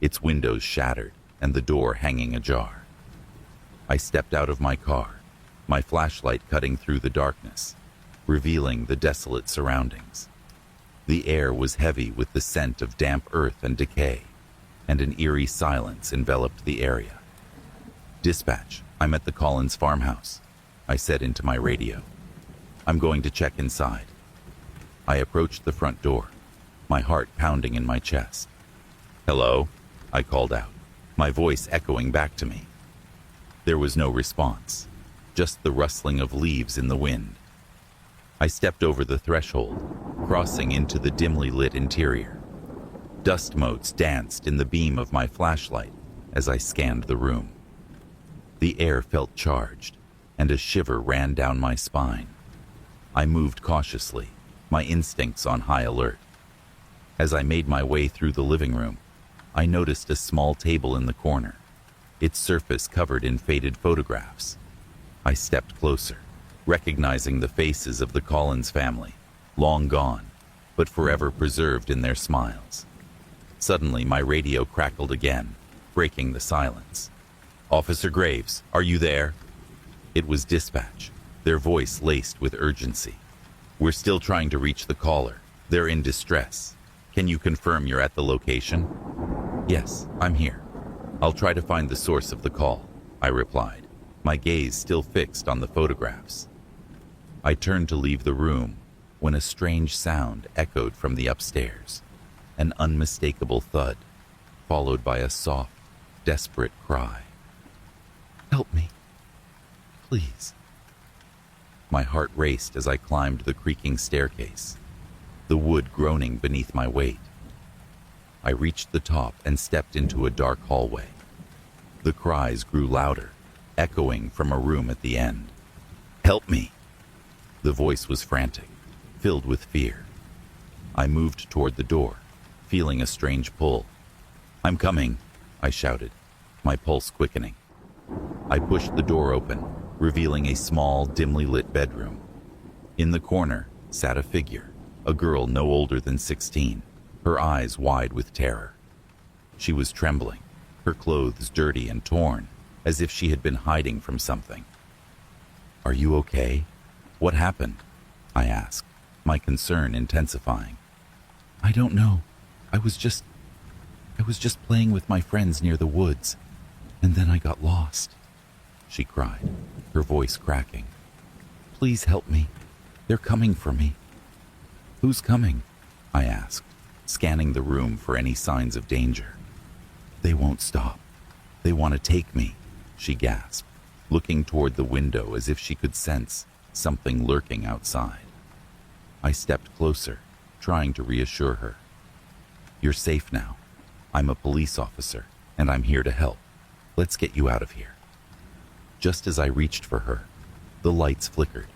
A: its windows shattered and the door hanging ajar. I stepped out of my car, my flashlight cutting through the darkness, revealing the desolate surroundings. The air was heavy with the scent of damp earth and decay, and an eerie silence enveloped the area. "Dispatch, I'm at the Collins farmhouse," I said into my radio. "I'm going to check inside." I approached the front door, my heart pounding in my chest. "Hello?" I called out, my voice echoing back to me. There was no response, just the rustling of leaves in the wind. I stepped over the threshold, crossing into the dimly lit interior. Dust motes danced in the beam of my flashlight as I scanned the room. The air felt charged, and a shiver ran down my spine. I moved cautiously, my instincts on high alert. As I made my way through the living room, I noticed a small table in the corner, its surface covered in faded photographs. I stepped closer, recognizing the faces of the Collins family, long gone, but forever preserved in their smiles. Suddenly, my radio crackled again, breaking the silence. "Officer Graves, are you there?" It was dispatch, their voice laced with urgency. "We're still trying to reach the caller. They're in distress. Can you confirm you're at the location?" "Yes, I'm here. I'll try to find the source of the call," I replied, my gaze still fixed on the photographs. I turned to leave the room when a strange sound echoed from the upstairs, an unmistakable thud, followed by a soft, desperate cry. "Help me, please." My heart raced as I climbed the creaking staircase, the wood groaning beneath my weight. I reached the top and stepped into a dark hallway. The cries grew louder, echoing from a room at the end. "Help me!" The voice was frantic, filled with fear. I moved toward the door, feeling a strange pull. "I'm coming," I shouted, my pulse quickening. I pushed the door open, revealing a small, dimly lit bedroom. In the corner sat a figure, a girl no older than 16, her eyes wide with terror. She was trembling, her clothes dirty and torn, as if she had been hiding from something. "Are you okay? What happened?" I asked, my concern intensifying. "I don't know. I was just playing with my friends near the woods, and then I got lost," she cried, her voice cracking. "Please help me. They're coming for me." "Who's coming?" I asked, scanning the room for any signs of danger. "They won't stop. They want to take me," she gasped, looking toward the window as if she could sense something lurking outside. I stepped closer, trying to reassure her. "You're safe now. I'm a police officer, and I'm here to help. Let's get you out of here." Just as I reached for her, the lights flickered,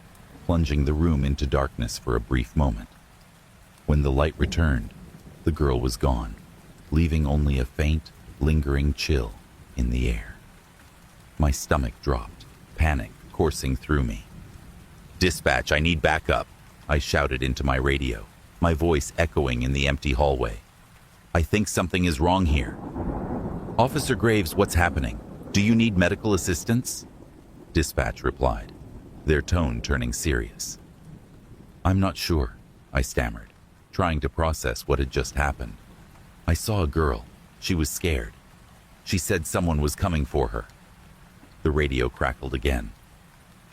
A: plunging the room into darkness for a brief moment. When the light returned, the girl was gone, leaving only a faint, lingering chill in the air. My stomach dropped, panic coursing through me. "Dispatch, I need backup," I shouted into my radio, my voice echoing in the empty hallway. "I think something is wrong here." "Officer Graves, what's happening? Do you need medical assistance?" Dispatch replied, their tone turning serious. "I'm not sure," I stammered, trying to process what had just happened. "I saw a girl. She was scared. She said someone was coming for her." The radio crackled again.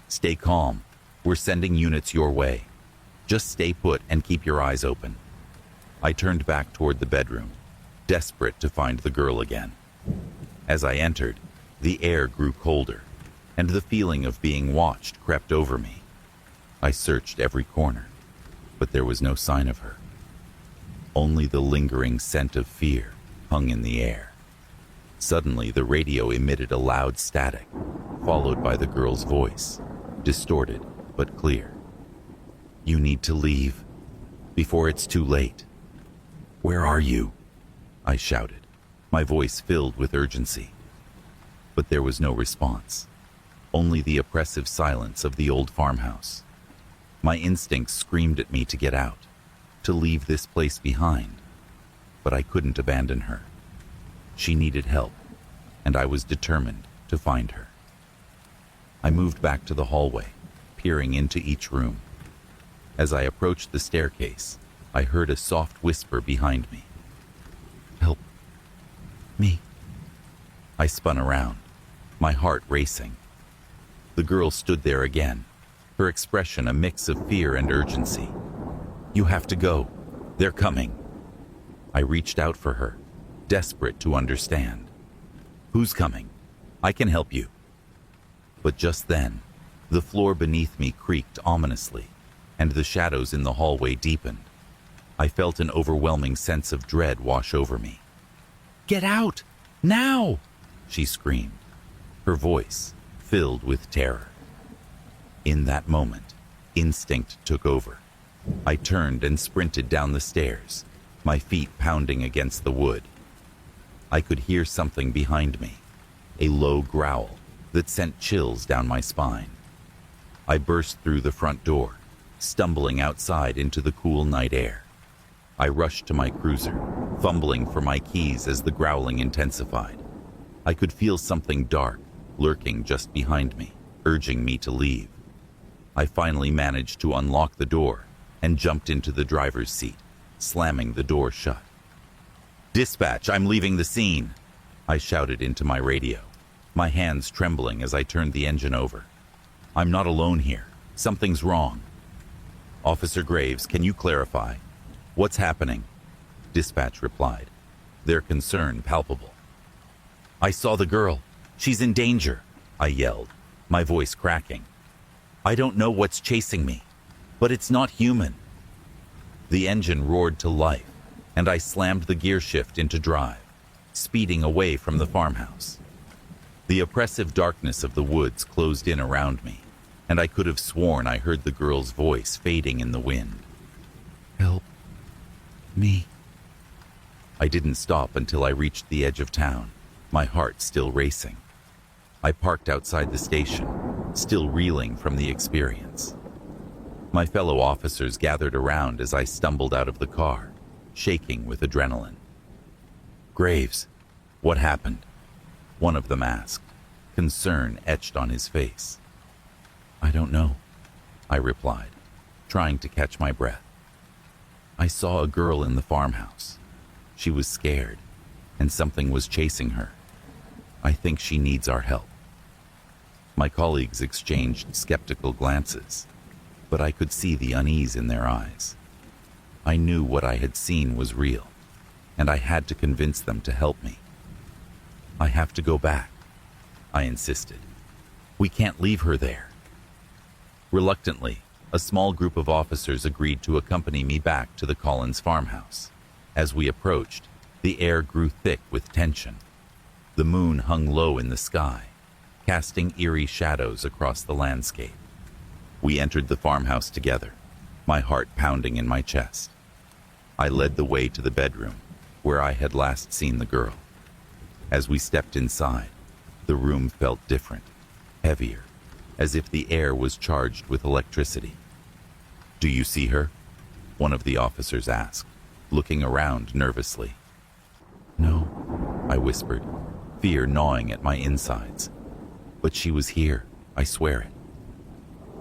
A: "Stay calm. We're sending units your way. Just stay put and keep your eyes open." I turned back toward the bedroom, desperate to find the girl again. As I entered, the air grew colder, and the feeling of being watched crept over me. I searched every corner, but there was no sign of her. Only the lingering scent of fear hung in the air. Suddenly, the radio emitted a loud static, followed by the girl's voice, distorted but clear. "You need to leave before it's too late." "Where are you?" I shouted, my voice filled with urgency. But there was no response, only the oppressive silence of the old farmhouse. My instincts screamed at me to get out, to leave this place behind, but I couldn't abandon her. She needed help, and I was determined to find her. I moved back to the hallway, peering into each room. As I approached the staircase, I heard a soft whisper behind me. "Help me." I spun around, my heart racing. The girl stood there again, her expression a mix of fear and urgency. "You have to go. They're coming." I reached out for her, desperate to understand. "Who's coming? I can help you." But just then, the floor beneath me creaked ominously, and the shadows in the hallway deepened. I felt an overwhelming sense of dread wash over me. "Get out! Now!" she screamed, her voice filled with terror. In that moment, Instinct took over. I turned and sprinted down the stairs, my feet pounding against the wood. I could hear something behind me, a low growl that sent chills down my spine. I burst through the front door, stumbling outside into the cool night air. I rushed to my cruiser, fumbling for my keys as the growling intensified. I could feel something dark lurking just behind me, urging me to leave. I finally managed to unlock the door and jumped into the driver's seat, slamming the door shut. "Dispatch, I'm leaving the scene," I shouted into my radio, my hands trembling as I turned the engine over. "I'm not alone here. Something's wrong." "Officer Graves, can you clarify? What's happening?" Dispatch replied, their concern palpable. "I saw the girl. She's in danger," I yelled, my voice cracking. "I don't know what's chasing me, but it's not human." The engine roared to life, and I slammed the gear shift into drive, speeding away from the farmhouse. The oppressive darkness of the woods closed in around me, and I could have sworn I heard the girl's voice fading in the wind. "Help me." I didn't stop until I reached the edge of town, my heart still racing. I parked outside the station, still reeling from the experience. My fellow officers gathered around as I stumbled out of the car, shaking with adrenaline. "Graves, what happened?" one of them asked, concern etched on his face. "I don't know," I replied, trying to catch my breath. "I saw a girl in the farmhouse. She was scared, and something was chasing her. I think she needs our help." My colleagues exchanged skeptical glances, but I could see the unease in their eyes. I knew what I had seen was real, and I had to convince them to help me. "I have to go back," I insisted. "We can't leave her there." Reluctantly, a small group of officers agreed to accompany me back to the Collins farmhouse. As we approached, the air grew thick with tension. The moon hung low in the sky, casting eerie shadows across the landscape. We entered the farmhouse together, my heart pounding in my chest. I led the way to the bedroom, where I had last seen the girl. As we stepped inside, the room felt different, heavier, as if the air was charged with electricity. "Do you see her?" one of the officers asked, looking around nervously. "No," I whispered, fear gnawing at my insides. "But she was here, I swear it."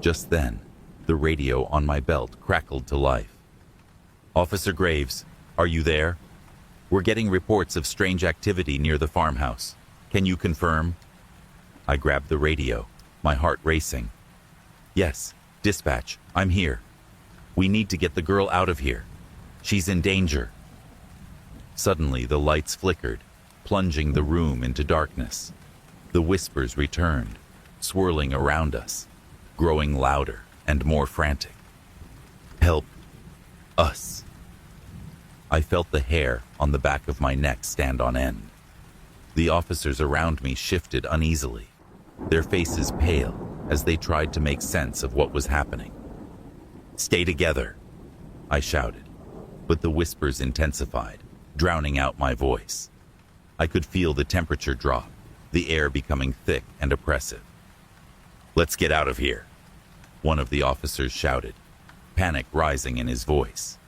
A: Just then, the radio on my belt crackled to life. "Officer Graves, are you there? We're getting reports of strange activity near the farmhouse. Can you confirm?" I grabbed the radio, my heart racing. "Yes, dispatch, I'm here. We need to get the girl out of here. She's in danger." Suddenly, the lights flickered, plunging the room into darkness. The whispers returned, swirling around us, growing louder and more frantic. "Help us." I felt the hair on the back of my neck stand on end. The officers around me shifted uneasily, their faces pale as they tried to make sense of what was happening. "Stay together," I shouted, but the whispers intensified, drowning out my voice. I could feel the temperature drop, the air becoming thick and oppressive. "Let's get out of here," one of the officers shouted, panic rising in his voice.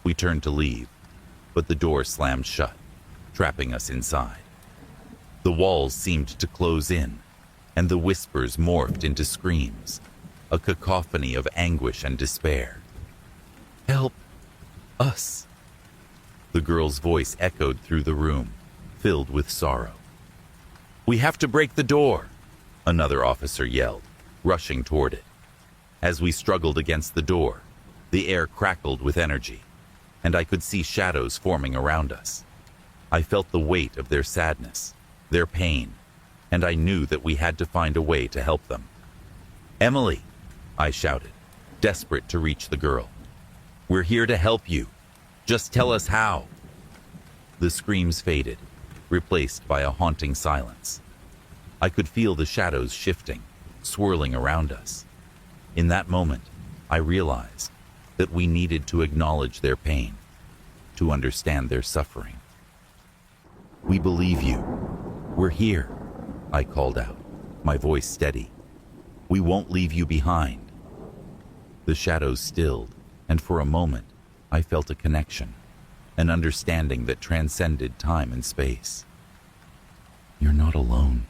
A: We turned to leave, but the door slammed shut, trapping us inside. The walls seemed to close in, and the whispers morphed into screams, a cacophony of anguish and despair. "Help us!" The girl's voice echoed through the room, filled with sorrow. "We have to break the door," another officer yelled, rushing toward it. As we struggled against the door, the air crackled with energy, and I could see shadows forming around us. I felt the weight of their sadness, their pain, and I knew that we had to find a way to help them. "Emily," I shouted, desperate to reach the girl. "We're here to help you. Just tell us how." The screams faded, replaced by a haunting silence. I could feel the shadows shifting, swirling around us. In that moment, I realized that we needed to acknowledge their pain, to understand their suffering. "We believe you. We're here," I called out, my voice steady. "We won't leave you behind." The shadows stilled, and for a moment, I felt a connection, an understanding that transcended time and space. "You're not alone,"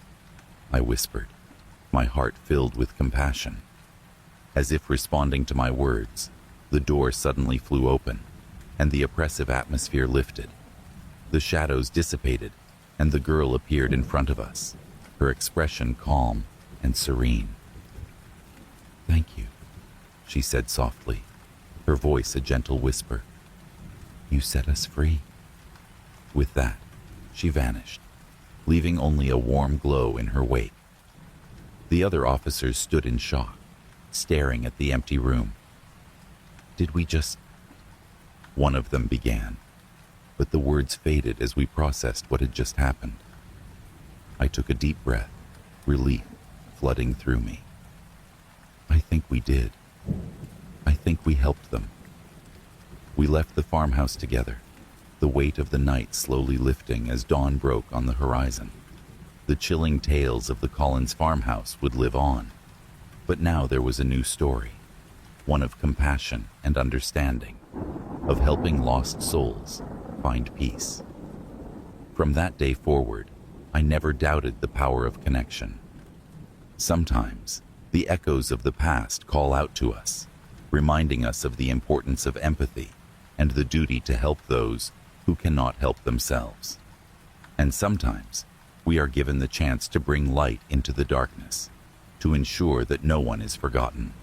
A: I whispered, my heart filled with compassion. As if responding to my words, the door suddenly flew open, and the oppressive atmosphere lifted. The shadows dissipated, and the girl appeared in front of us, her expression calm and serene. "Thank you," she said softly, her voice a gentle whisper. "You set us free." With that, she vanished, leaving only a warm glow in her wake. The other officers stood in shock, staring at the empty room. "Did we just—" one of them began, but the words faded as we processed what had just happened. I took a deep breath, relief flooding through me. "I think we did. I think we helped them." We left the farmhouse together, the weight of the night slowly lifting as dawn broke on the horizon. The chilling tales of the Collins farmhouse would live on, but now there was a new story, one of compassion and understanding, of helping lost souls find peace. From that day forward, I never doubted the power of connection. Sometimes, the echoes of the past call out to us, reminding us of the importance of empathy and the duty to help those who cannot help themselves. And sometimes, we are given the chance to bring light into the darkness, to ensure that no one is forgotten.